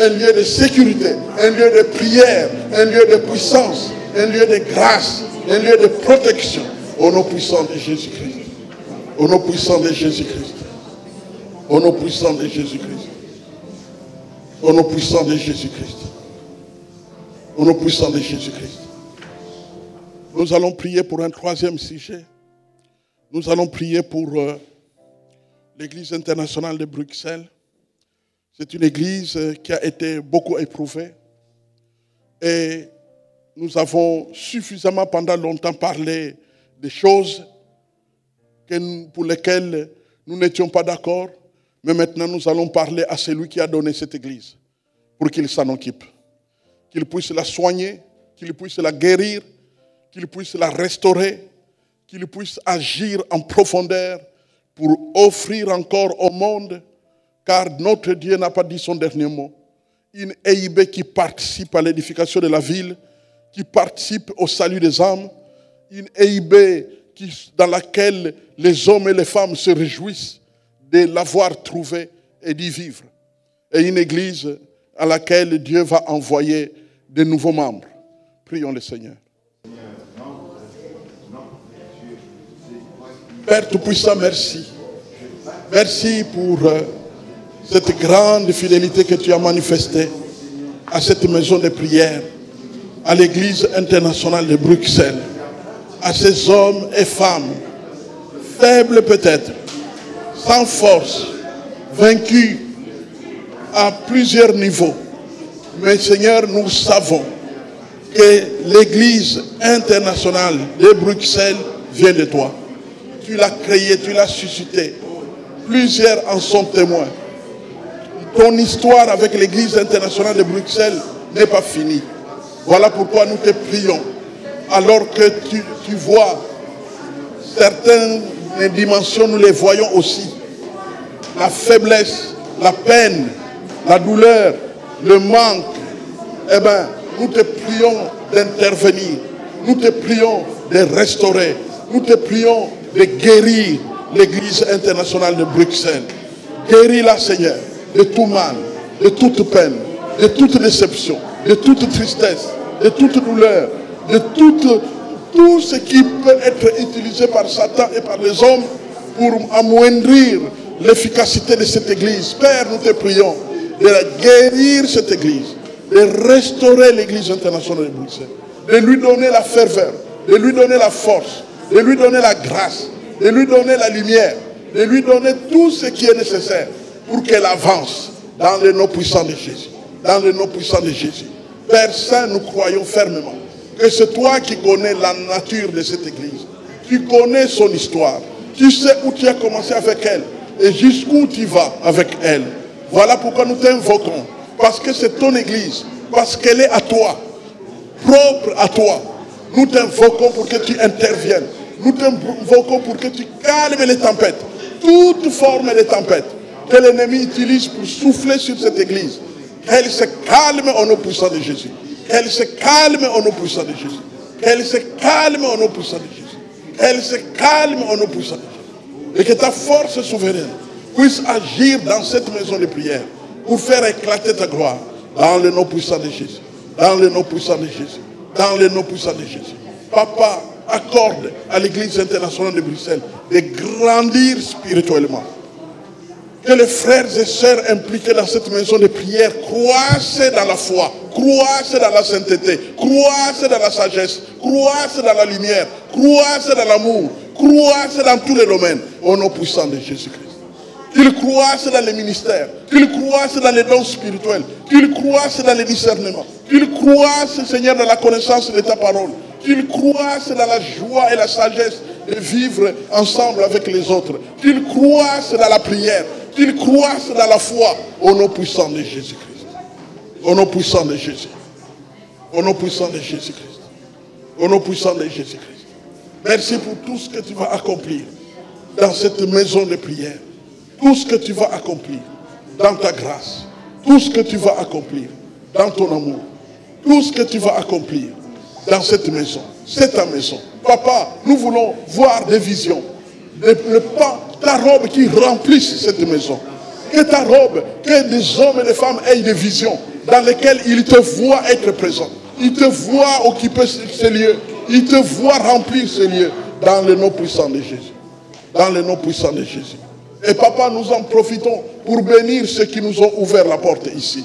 lieu de sécurité, un lieu de prière, un lieu de puissance, un lieu de grâce, un lieu de protection. Au nom puissant de Jésus-Christ. Au nom puissant de Jésus-Christ. Au nom puissant de Jésus-Christ. Au nom puissant de Jésus-Christ. Au nom puissant de Jésus-Christ. Nous allons prier pour un troisième sujet. Nous allons prier pour l'Église internationale de Bruxelles. C'est une église qui a été beaucoup éprouvée. Et nous avons suffisamment pendant longtemps parlé des choses pour lesquelles nous n'étions pas d'accord. Mais maintenant, nous allons parler à celui qui a donné cette église pour qu'il s'en occupe. Qu'il puisse la soigner, qu'il puisse la guérir, qu'il puisse la restaurer, qu'il puisse agir en profondeur pour offrir encore au monde, car notre Dieu n'a pas dit son dernier mot, une EIB qui participe à l'édification de la ville, qui participe au salut des âmes, une EIB dans laquelle les hommes et les femmes se réjouissent de l'avoir trouvé et d'y vivre, et une église à laquelle Dieu va envoyer de nouveaux membres. Prions le Seigneur. Père Tout-Puissant, merci. Merci pour cette grande fidélité que tu as manifestée à cette maison de prière, à l'Église internationale de Bruxelles, à ces hommes et femmes, faibles peut-être, sans force, vaincus à plusieurs niveaux. Mais Seigneur, nous savons que l'Église internationale de Bruxelles vient de toi. Tu l'as créée, tu l'as suscitée. Plusieurs en sont témoins. Ton histoire avec l'Église internationale de Bruxelles n'est pas finie. Voilà pourquoi nous te prions. Alors que tu vois certaines dimensions, nous les voyons aussi. La faiblesse, la peine, la douleur, le manque. Eh bien, nous te prions d'intervenir. Nous te prions de restaurer. Nous te prions de guérir l'Église internationale de Bruxelles. Guéris-la, Seigneur, de tout mal, de toute peine, de toute déception, de toute tristesse, de toute douleur, de tout ce qui peut être utilisé par Satan et par les hommes pour amoindrir l'efficacité de cette Église. Père, nous te prions de guérir cette Église, de restaurer l'Église internationale de Bruxelles, de lui donner la ferveur, de lui donner la force, de lui donner la grâce, de lui donner la lumière, de lui donner tout ce qui est nécessaire pour qu'elle avance dans le nom puissant de Jésus. Dans le nom puissant de Jésus. Père Saint, nous croyons fermement que c'est toi qui connais la nature de cette église. Tu connais son histoire. Tu sais où tu as commencé avec elle et jusqu'où tu vas avec elle. Voilà pourquoi nous t'invoquons. Parce que c'est ton église. Parce qu'elle est à toi. Propre à toi. Nous t'invoquons pour que tu interviennes. Nous t'invoquons pour que tu calmes les tempêtes. Toute forme de tempête que l'ennemi utilise pour souffler sur cette église. Qu'elle se calme au nom puissant de Jésus. Qu'elle se calme au nom puissant de Jésus. Qu'elle se calme au nom puissant de Jésus. Qu'elle se calme au nom puissant de Jésus. Et que ta force souveraine puisse agir dans cette maison de prière pour faire éclater ta gloire dans le nom puissant de Jésus. Dans le nom puissant de Jésus. Dans le nom puissant de Jésus. Papa, accorde à l'Église internationale de Bruxelles de grandir spirituellement. Que les frères et sœurs impliqués dans cette maison de prière croissent dans la foi, croissent dans la sainteté, croissent dans la sagesse, croissent dans la lumière, croissent dans l'amour, croissent dans tous les domaines, au nom puissant de Jésus-Christ. Qu'ils croissent dans les ministères, qu'ils croissent dans les dons spirituels, qu'ils croissent dans les discernements, qu'ils croissent, Seigneur, dans la connaissance de ta parole, qu'ils croissent dans la joie et la sagesse de vivre ensemble avec les autres, qu'ils croissent dans la prière, qu'ils croissent dans la foi, au nom puissant de Jésus-Christ. Au nom puissant de Jésus. Au nom puissant de Jésus-Christ. Au nom puissant de Jésus-Christ. Merci pour tout ce que tu vas accomplir dans cette maison de prière. Tout ce que tu vas accomplir dans ta grâce. Tout ce que tu vas accomplir dans ton amour. Tout ce que tu vas accomplir dans cette maison. C'est ta maison. Papa, nous voulons voir des visions. Ta robe qui remplisse cette maison. Que ta robe, que des hommes et des femmes aient des visions dans lesquelles ils te voient être présent. Ils te voient occuper ces lieux. Ils te voient remplir ces lieux dans le nom puissant de Jésus. Dans le nom puissant de Jésus. Et papa, nous en profitons pour bénir ceux qui nous ont ouvert la porte ici.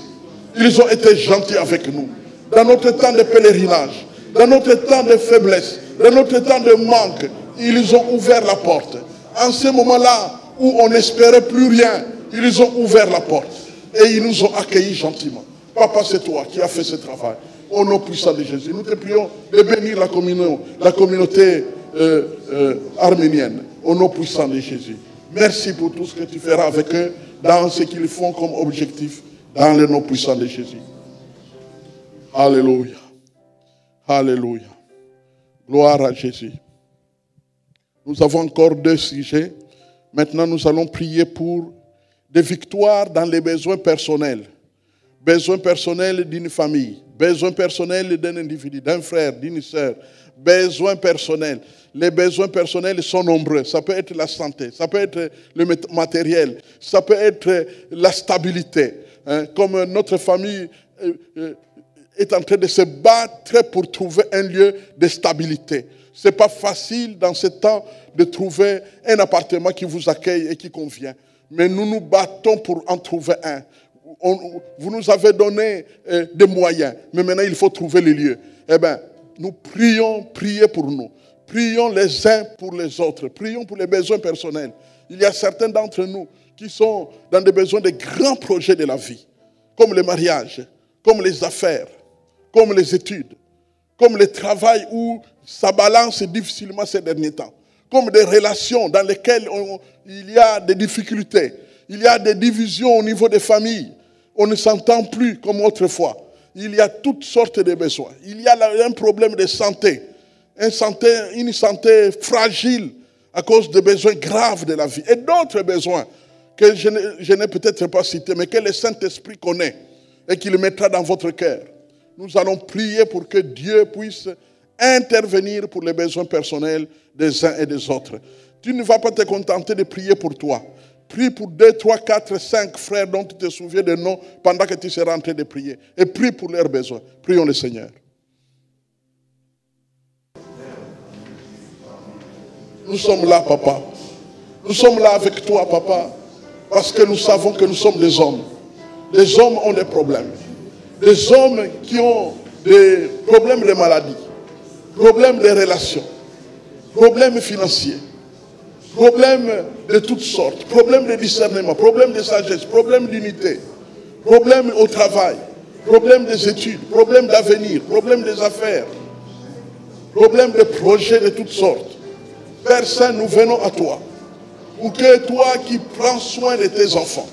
Ils ont été gentils avec nous. Dans notre temps de pèlerinage, dans notre temps de faiblesse, dans notre temps de manque, ils ont ouvert la porte. En ce moment-là où on n'espérait plus rien, ils ont ouvert la porte. Et ils nous ont accueillis gentiment. Papa, c'est toi qui as fait ce travail. Au nom puissant de Jésus. Nous te prions de bénir la communauté arménienne. Au nom puissant de Jésus. Merci pour tout ce que tu feras avec eux dans ce qu'ils font comme objectif. Dans le nom puissant de Jésus. Alléluia. Alléluia. Gloire à Jésus. Nous avons encore 2 sujets. Maintenant, nous allons prier pour des victoires dans les besoins personnels. Besoins personnels d'une famille. Besoins personnels d'un individu, d'un frère, d'une sœur. Besoins personnels. Les besoins personnels sont nombreux. Ça peut être la santé, ça peut être le matériel, ça peut être la stabilité. Comme notre famille est en train de se battre pour trouver un lieu de stabilité. Ce n'est pas facile dans ce temps de trouver un appartement qui vous accueille et qui convient. Mais nous nous battons pour en trouver un. Vous nous avez donné des moyens, mais maintenant il faut trouver les lieux. Eh bien, nous priez pour nous. Prions les uns pour les autres. Prions pour les besoins personnels. Il y a certains d'entre nous qui sont dans des besoins de grands projets de la vie, comme le mariage, comme les affaires, comme les études, comme le travail où ça balance difficilement ces derniers temps, comme des relations dans lesquelles il y a des difficultés, il y a des divisions au niveau des familles, on ne s'entend plus comme autrefois. Il y a toutes sortes de besoins. Il y a un problème de santé, une santé fragile à cause des besoins graves de la vie. Et d'autres besoins que je n'ai peut-être pas cités, mais que le Saint-Esprit connaît et qu'il mettra dans votre cœur. Nous allons prier pour que Dieu puisse intervenir pour les besoins personnels des uns et des autres. Tu ne vas pas te contenter de prier pour toi. Prie pour 2, 3, 4, 5 frères dont tu te souviens des noms pendant que tu seras en train de prier. Et prie pour leurs besoins. Prions le Seigneur. Nous sommes là, papa. Nous sommes là avec toi, papa, parce que nous savons que nous sommes des hommes. Les hommes ont des problèmes. Des hommes qui ont des problèmes de maladie, problèmes de relations, problèmes financiers, problèmes de toutes sortes, problèmes de discernement, problèmes de sagesse, problèmes d'unité, problèmes au travail, problèmes des études, problèmes d'avenir, problèmes des affaires, problèmes de projets de toutes sortes. Père Saint, nous venons à toi, pour que toi qui prends soin de tes enfants,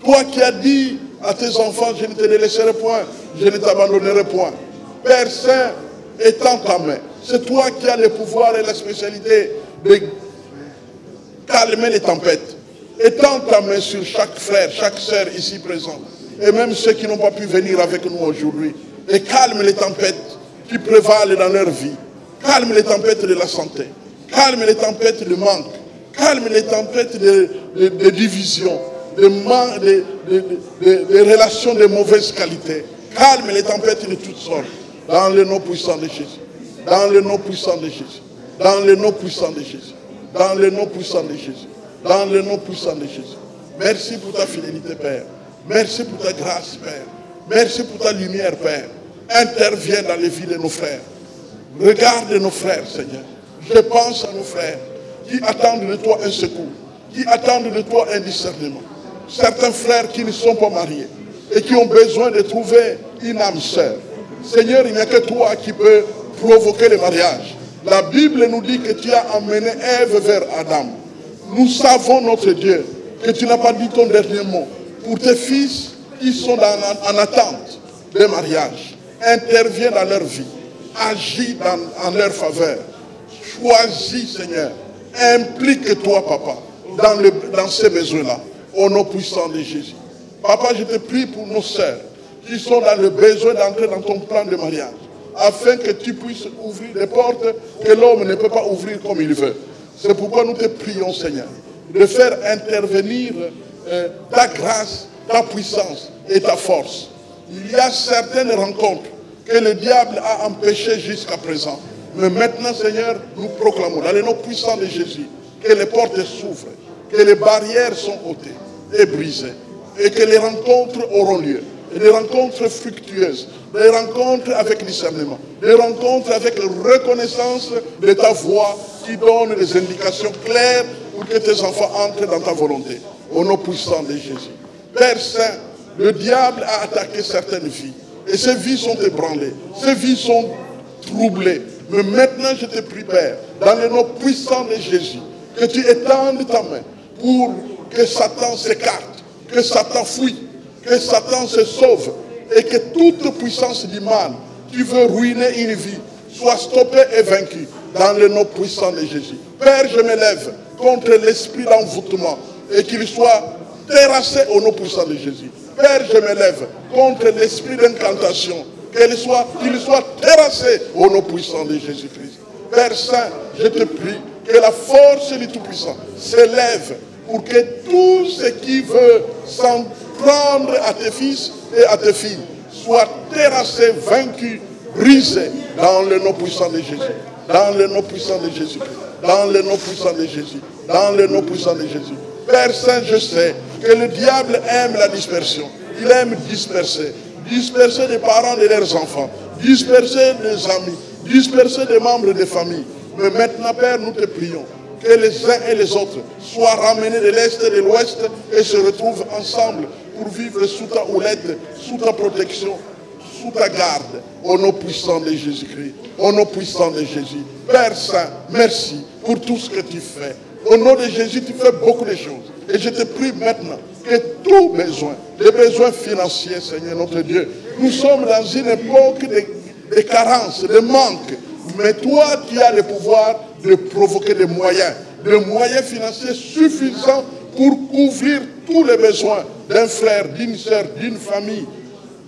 toi qui as dit à tes enfants, je ne te laisserai point, je ne t'abandonnerai point. Père Saint, étends ta main. C'est toi qui as le pouvoir et la spécialité de calmer les tempêtes. Étends ta main sur chaque frère, chaque sœur ici présent. Et même ceux qui n'ont pas pu venir avec nous aujourd'hui. Et calme les tempêtes qui prévalent dans leur vie. Calme les tempêtes de la santé. Calme les tempêtes de manque. Calme les tempêtes de division. De relations de mauvaise qualité. Calme les tempêtes de toutes sortes. Dans le nom puissant de Jésus. Dans le nom puissant de Jésus. Dans le nom puissant de Jésus. Dans le nom puissant de Jésus. Dans le nom puissant de Jésus. Merci pour ta fidélité, Père. Merci pour ta grâce, Père. Merci pour ta lumière, Père. Interviens dans les vies de nos frères. Regarde nos frères, Seigneur. Je pense à nos frères qui attendent de toi un secours, qui attendent de toi un discernement. Certains frères qui ne sont pas mariés et qui ont besoin de trouver une âme sœur. Seigneur, il n'y a que toi qui peux provoquer le mariage. La Bible nous dit que tu as emmené Ève vers Adam. Nous savons, notre Dieu, que tu n'as pas dit ton dernier mot pour tes fils qui sont en attente de mariage. Interviens dans leur vie. Agis en leur faveur. Choisis, Seigneur. Implique-toi, Papa, dans ces besoins-là. Au nom puissant de Jésus. Papa, je te prie pour nos sœurs qui sont dans le besoin d'entrer dans ton plan de mariage, afin que tu puisses ouvrir des portes que l'homme ne peut pas ouvrir comme il veut. C'est pourquoi nous te prions, Seigneur, de faire intervenir ta grâce, ta puissance et ta force. Il y a certaines rencontres que le diable a empêchées jusqu'à présent. Mais maintenant, Seigneur, nous proclamons, dans le nom puissant de Jésus, que les portes s'ouvrent, que les barrières sont ôtées et brisées, et que les rencontres auront lieu. Et des rencontres fructueuses, des rencontres avec discernement, des rencontres avec reconnaissance de ta voix qui donne des indications claires pour que tes enfants entrent dans ta volonté. Au nom puissant de Jésus. Père Saint, le diable a attaqué certaines vies. Et ces vies sont ébranlées. Ces vies sont troublées. Mais maintenant, je te prie, Père, dans le nom puissant de Jésus, que tu étendes ta main pour que Satan s'écarte, que Satan fuit, que Satan se sauve et que toute puissance du mal qui veut ruiner une vie soit stoppée et vaincue dans le nom puissant de Jésus. Père, je m'élève contre l'esprit d'envoûtement et qu'il soit terrassé au nom puissant de Jésus. Père, je m'élève contre l'esprit d'incantation, qu'il soit terrassé au nom puissant de Jésus-Christ. Père Saint, je te prie que la force du Tout-Puissant s'élève pour que tout ce qui veut s'en prendre à tes fils et à tes filles soit terrassé, vaincu, brisé dans le nom puissant de Jésus. Dans le nom puissant de Jésus. Dans le nom puissant de Jésus. Dans le nom puissant de Jésus. Père Saint, je sais que le diable aime la dispersion. Il aime disperser. Disperser des parents de leurs enfants. Disperser des amis. Disperser des membres des familles. Mais maintenant, Père, nous te prions que les uns et les autres soient ramenés de l'Est et de l'Ouest et se retrouvent ensemble pour vivre sous ta houlette, sous ta protection, sous ta garde, au nom puissant de Jésus-Christ, au nom puissant de Jésus. Père Saint, merci pour tout ce que tu fais. Au nom de Jésus, tu fais beaucoup de choses. Et je te prie maintenant que tout besoin, les besoins financiers, Seigneur notre Dieu, nous sommes dans une époque de carences, de manque. Mais toi, tu as le pouvoir de provoquer des moyens financiers suffisants pour couvrir tous les besoins d'un frère, d'une sœur, d'une famille.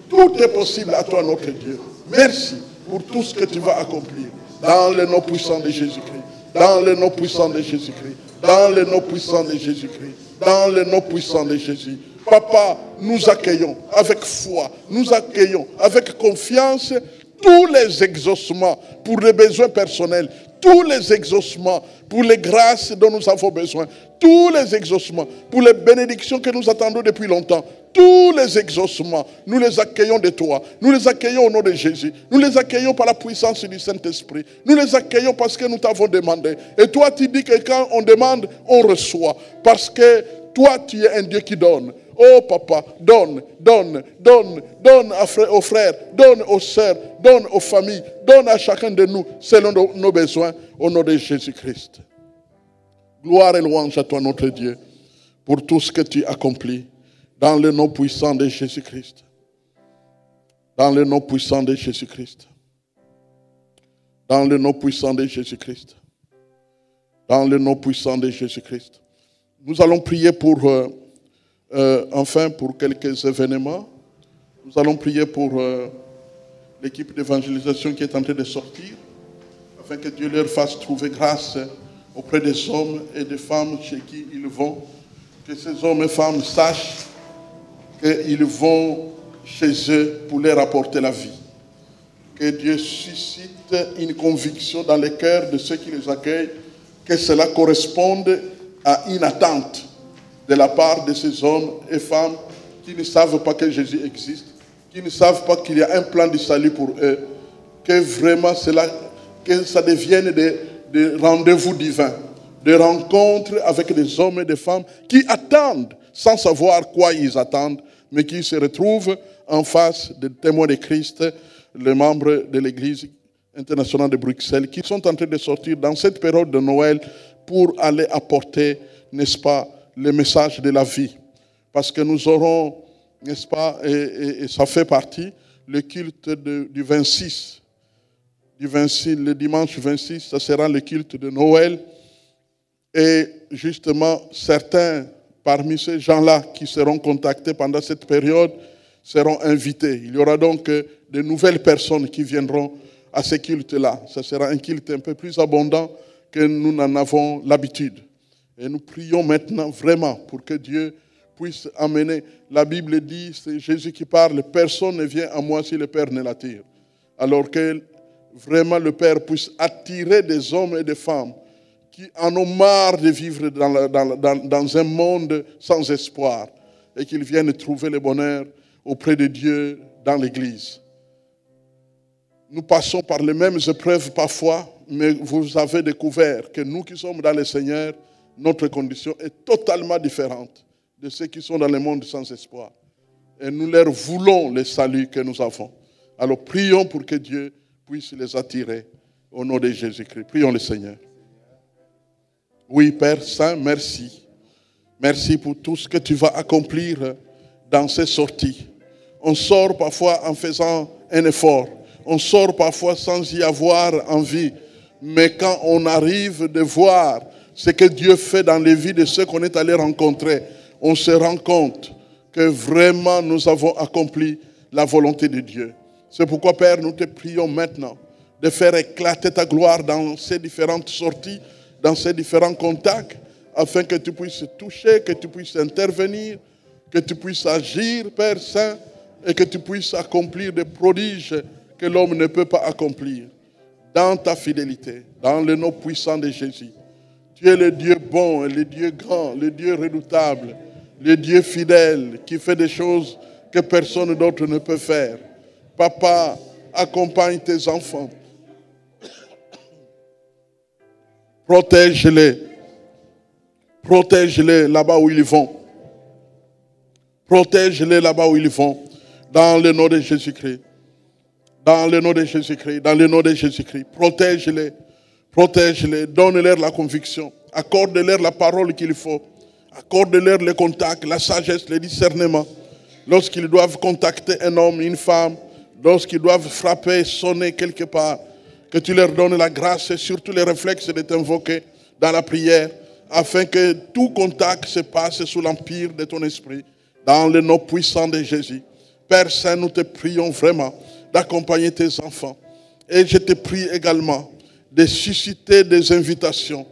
Tout est possible à toi, notre Dieu. Merci pour tout ce que tu vas accomplir. Dans le nom puissant de Jésus-Christ. Dans le nom puissant de Jésus-Christ. Dans le nom puissant de Jésus-Christ. Dans le nom puissant de Jésus. Papa, nous accueillons avec foi, nous accueillons avec confiance tous les exaucements pour les besoins personnels, tous les exaucements pour les grâces dont nous avons besoin, tous les exaucements pour les bénédictions que nous attendons depuis longtemps, tous les exaucements, nous les accueillons de toi. Nous les accueillons au nom de Jésus. Nous les accueillons par la puissance du Saint-Esprit. Nous les accueillons parce que nous t'avons demandé. Et toi, tu dis que quand on demande, on reçoit. Parce que toi, tu es un Dieu qui donne. Oh papa, donne, donne, donne, donne aux frères, donne aux sœurs, donne aux familles, donne à chacun de nous selon nos besoins au nom de Jésus-Christ. Gloire et louange à toi, notre Dieu, pour tout ce que tu accomplis dans le nom puissant de Jésus-Christ. Dans le nom puissant de Jésus-Christ. Dans le nom puissant de Jésus-Christ. Dans le nom puissant de Jésus-Christ. Nous allons prier pour, enfin, pour quelques événements. Nous allons prier pour l'équipe d'évangélisation qui est en train de sortir, afin que Dieu leur fasse trouver grâce auprès des hommes et des femmes chez qui ils vont. Que ces hommes et femmes sachent qu'ils vont chez eux pour leur apporter la vie. Que Dieu suscite une conviction dans les cœurs de ceux qui les accueillent, que cela corresponde à une attente de la part de ces hommes et femmes qui ne savent pas que Jésus existe, qui ne savent pas qu'il y a un plan de salut pour eux, que vraiment que ça devienne des rendez-vous divins, des rencontres avec des hommes et des femmes qui attendent sans savoir quoi ils attendent, mais qui se retrouvent en face des témoins de Christ, les membres de l'Église internationale de Bruxelles, qui sont en train de sortir dans cette période de Noël pour aller apporter, n'est-ce pas, le message de la vie. Parce que nous aurons, n'est-ce pas, et ça fait partie, le culte du 26. Le dimanche 26, ça sera le culte de Noël. Et justement, certains parmi ces gens-là qui seront contactés pendant cette période seront invités. Il y aura donc de nouvelles personnes qui viendront à ce culte-là. Ce sera un culte un peu plus abondant que nous n'en avons l'habitude. Et nous prions maintenant vraiment pour que Dieu puisse amener. La Bible dit, c'est Jésus qui parle, personne ne vient à moi si le Père ne l'attire. Alors que vraiment le Père puisse attirer des hommes et des femmes qui en ont marre de vivre dans un monde sans espoir et qu'ils viennent trouver le bonheur auprès de Dieu dans l'Église. Nous passons par les mêmes épreuves parfois, mais vous avez découvert que nous qui sommes dans le Seigneur, notre condition est totalement différente de ceux qui sont dans le monde sans espoir. Et nous leur voulons le salut que nous avons. Alors prions pour que Dieu puisse les attirer au nom de Jésus-Christ. Prions le Seigneur. Oui, Père Saint, merci. Merci pour tout ce que tu vas accomplir dans ces sorties. On sort parfois en faisant un effort. On sort parfois sans y avoir envie. Mais quand on arrive de voir ce que Dieu fait dans les vies de ceux qu'on est allé rencontrer, on se rend compte que vraiment nous avons accompli la volonté de Dieu. C'est pourquoi, Père, nous te prions maintenant de faire éclater ta gloire dans ces différentes sorties, dans ces différents contacts, afin que tu puisses toucher, que tu puisses intervenir, que tu puisses agir, Père Saint, et que tu puisses accomplir des prodiges que l'homme ne peut pas accomplir. Dans ta fidélité, dans le nom puissant de Jésus. Tu es le Dieu bon, le Dieu grand, le Dieu redoutable, le Dieu fidèle qui fait des choses que personne d'autre ne peut faire. Papa, accompagne tes enfants. Protège-les. Protège-les là-bas où ils vont. Protège-les là-bas où ils vont. Dans le nom de Jésus-Christ. Dans le nom de Jésus-Christ. Dans le nom de Jésus-Christ. Protège-les. Protège-les. Donne-leur la conviction. Accorde-leur la parole qu'il faut. Accorde-leur le contact, la sagesse, le discernement. Lorsqu'ils doivent contacter un homme, une femme, lorsqu'ils doivent frapper, sonner quelque part, que tu leur donnes la grâce et surtout les réflexes de t'invoquer dans la prière, afin que tout contact se passe sous l'empire de ton esprit, dans le nom puissant de Jésus. Père Saint, nous te prions vraiment d'accompagner tes enfants. Et je te prie également de susciter des invitations,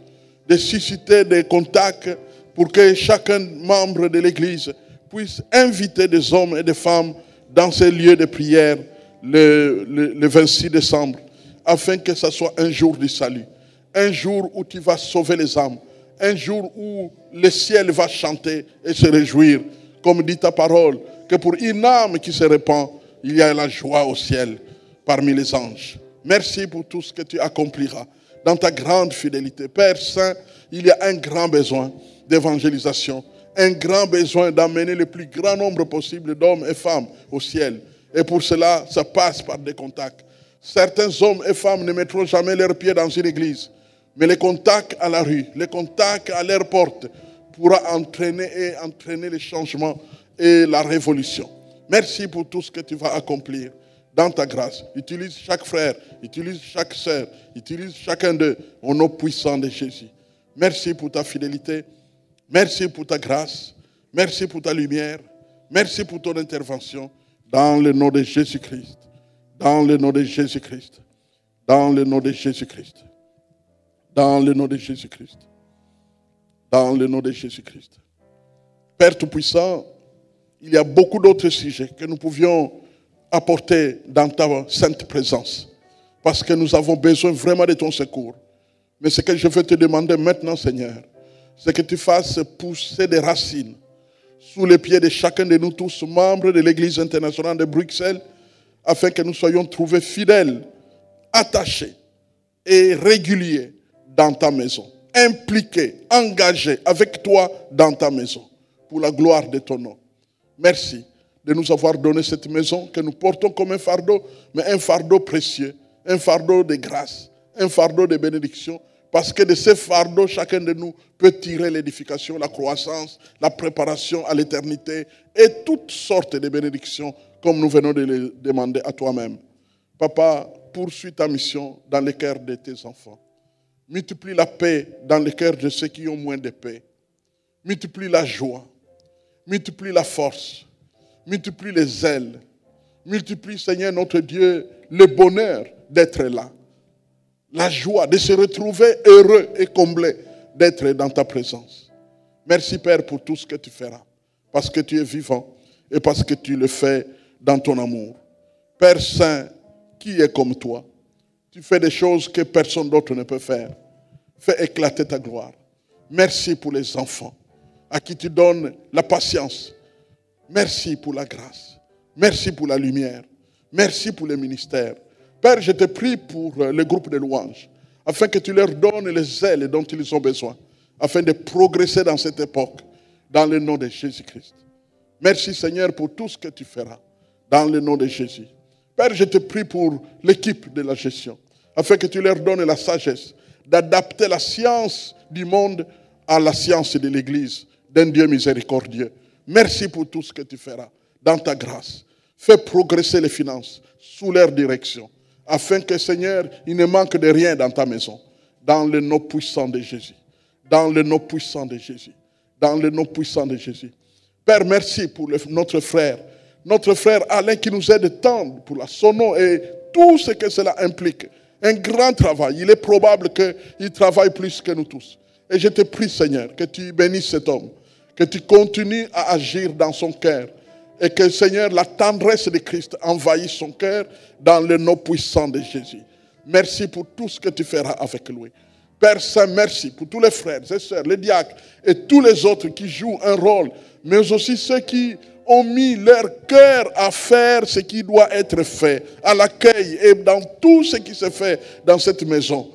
de susciter des contacts pour que chacun membre de l'Église puisse inviter des hommes et des femmes dans ces lieux de prière le 26 décembre, afin que ce soit un jour du salut, un jour où tu vas sauver les âmes, un jour où le ciel va chanter et se réjouir, comme dit ta parole, que pour une âme qui se répand, il y a la joie au ciel parmi les anges. Merci pour tout ce que tu accompliras dans ta grande fidélité. Père Saint, il y a un grand besoin d'évangélisation, un grand besoin d'amener le plus grand nombre possible d'hommes et femmes au ciel. Et pour cela, ça passe par des contacts. Certains hommes et femmes ne mettront jamais leurs pieds dans une église, mais les contacts à la rue, les contacts à leur porte pourra entraîner les changements et la révolution. Merci pour tout ce que tu vas accomplir dans ta grâce. Utilise chaque frère, utilise chaque sœur, utilise chacun d'eux au nom puissant de Jésus. Merci pour ta fidélité, merci pour ta grâce, merci pour ta lumière, merci pour ton intervention dans le nom de Jésus-Christ. Dans le nom de Jésus-Christ. Dans le nom de Jésus-Christ. Dans le nom de Jésus-Christ. Dans le nom de Jésus-Christ. Père Tout-Puissant, il y a beaucoup d'autres sujets que nous pouvions apporter dans ta sainte présence. Parce que nous avons besoin vraiment de ton secours. Mais ce que je veux te demander maintenant, Seigneur, c'est que tu fasses pousser des racines sous les pieds de chacun de nous tous, membres de l'Église internationale de Bruxelles, afin que nous soyons trouvés fidèles, attachés et réguliers dans ta maison, impliqués, engagés avec toi dans ta maison, pour la gloire de ton nom. Merci de nous avoir donné cette maison que nous portons comme un fardeau, mais un fardeau précieux, un fardeau de grâce, un fardeau de bénédiction, parce que de ce fardeau, chacun de nous peut tirer l'édification, la croissance, la préparation à l'éternité et toutes sortes de bénédictions comme nous venons de les demander à toi-même. Papa, poursuis ta mission dans les cœurs de tes enfants. Multiplie la paix dans les cœurs de ceux qui ont moins de paix. Multiplie la joie. Multiplie la force. Multiplie les ailes. Multiplie, Seigneur notre Dieu, le bonheur d'être là. La joie de se retrouver heureux et comblé d'être dans ta présence. Merci Père pour tout ce que tu feras. Parce que tu es vivant et parce que tu le fais dans ton amour. Père Saint, qui est comme toi? Tu fais des choses que personne d'autre ne peut faire. Fais éclater ta gloire. Merci pour les enfants à qui tu donnes la patience. Merci pour la grâce. Merci pour la lumière. Merci pour le ministère. Père, je te prie pour le groupe de louanges, afin que tu leur donnes les ailes dont ils ont besoin, afin de progresser dans cette époque, dans le nom de Jésus-Christ. Merci Seigneur pour tout ce que tu feras. Dans le nom de Jésus. Père, je te prie pour l'équipe de la gestion, afin que tu leur donnes la sagesse d'adapter la science du monde à la science de l'Église, d'un Dieu miséricordieux. Merci pour tout ce que tu feras dans ta grâce. Fais progresser les finances sous leur direction, afin que, Seigneur, il ne manque de rien dans ta maison. Dans le nom puissant de Jésus. Dans le nom puissant de Jésus. Dans le nom puissant de Jésus. Père, merci pour notre frère Alain qui nous aide tant pour la sono et tout ce que cela implique. Un grand travail. Il est probable qu'il travaille plus que nous tous. Et je te prie, Seigneur, que tu bénisses cet homme, que tu continues à agir dans son cœur et que, Seigneur, la tendresse de Christ envahisse son cœur dans le nom puissant de Jésus. Merci pour tout ce que tu feras avec lui. Père Saint, merci pour tous les frères et sœurs, les diacres et tous les autres qui jouent un rôle, mais aussi ceux qui ont mis leur cœur à faire ce qui doit être fait, à l'accueil et dans tout ce qui se fait dans cette maison.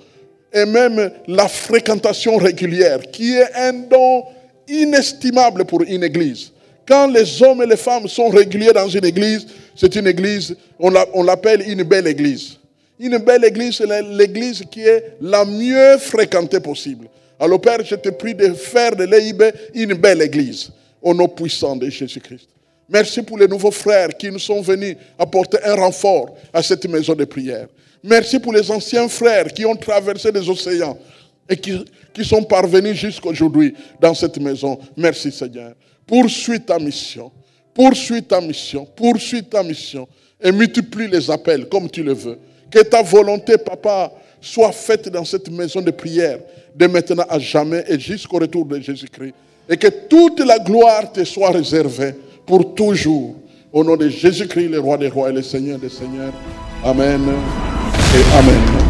Et même la fréquentation régulière, qui est un don inestimable pour une église. Quand les hommes et les femmes sont réguliers dans une église, c'est une église, on l'appelle une belle église. Une belle église, c'est l'église qui est la mieux fréquentée possible. Alors Père, je te prie de faire de l'EIB une belle église, au nom puissant de Jésus-Christ. Merci pour les nouveaux frères qui nous sont venus apporter un renfort à cette maison de prière. Merci pour les anciens frères qui ont traversé les océans et qui sont parvenus jusqu'aujourd'hui dans cette maison. Merci Seigneur. Poursuis ta mission. Poursuis ta mission. Poursuis ta mission. Et multiplie les appels comme tu le veux. Que ta volonté, Papa, soit faite dans cette maison de prière de maintenant à jamais et jusqu'au retour de Jésus-Christ. Et que toute la gloire te soit réservée pour toujours. Au nom de Jésus-Christ, le roi des rois et le Seigneur des seigneurs. Amen et Amen.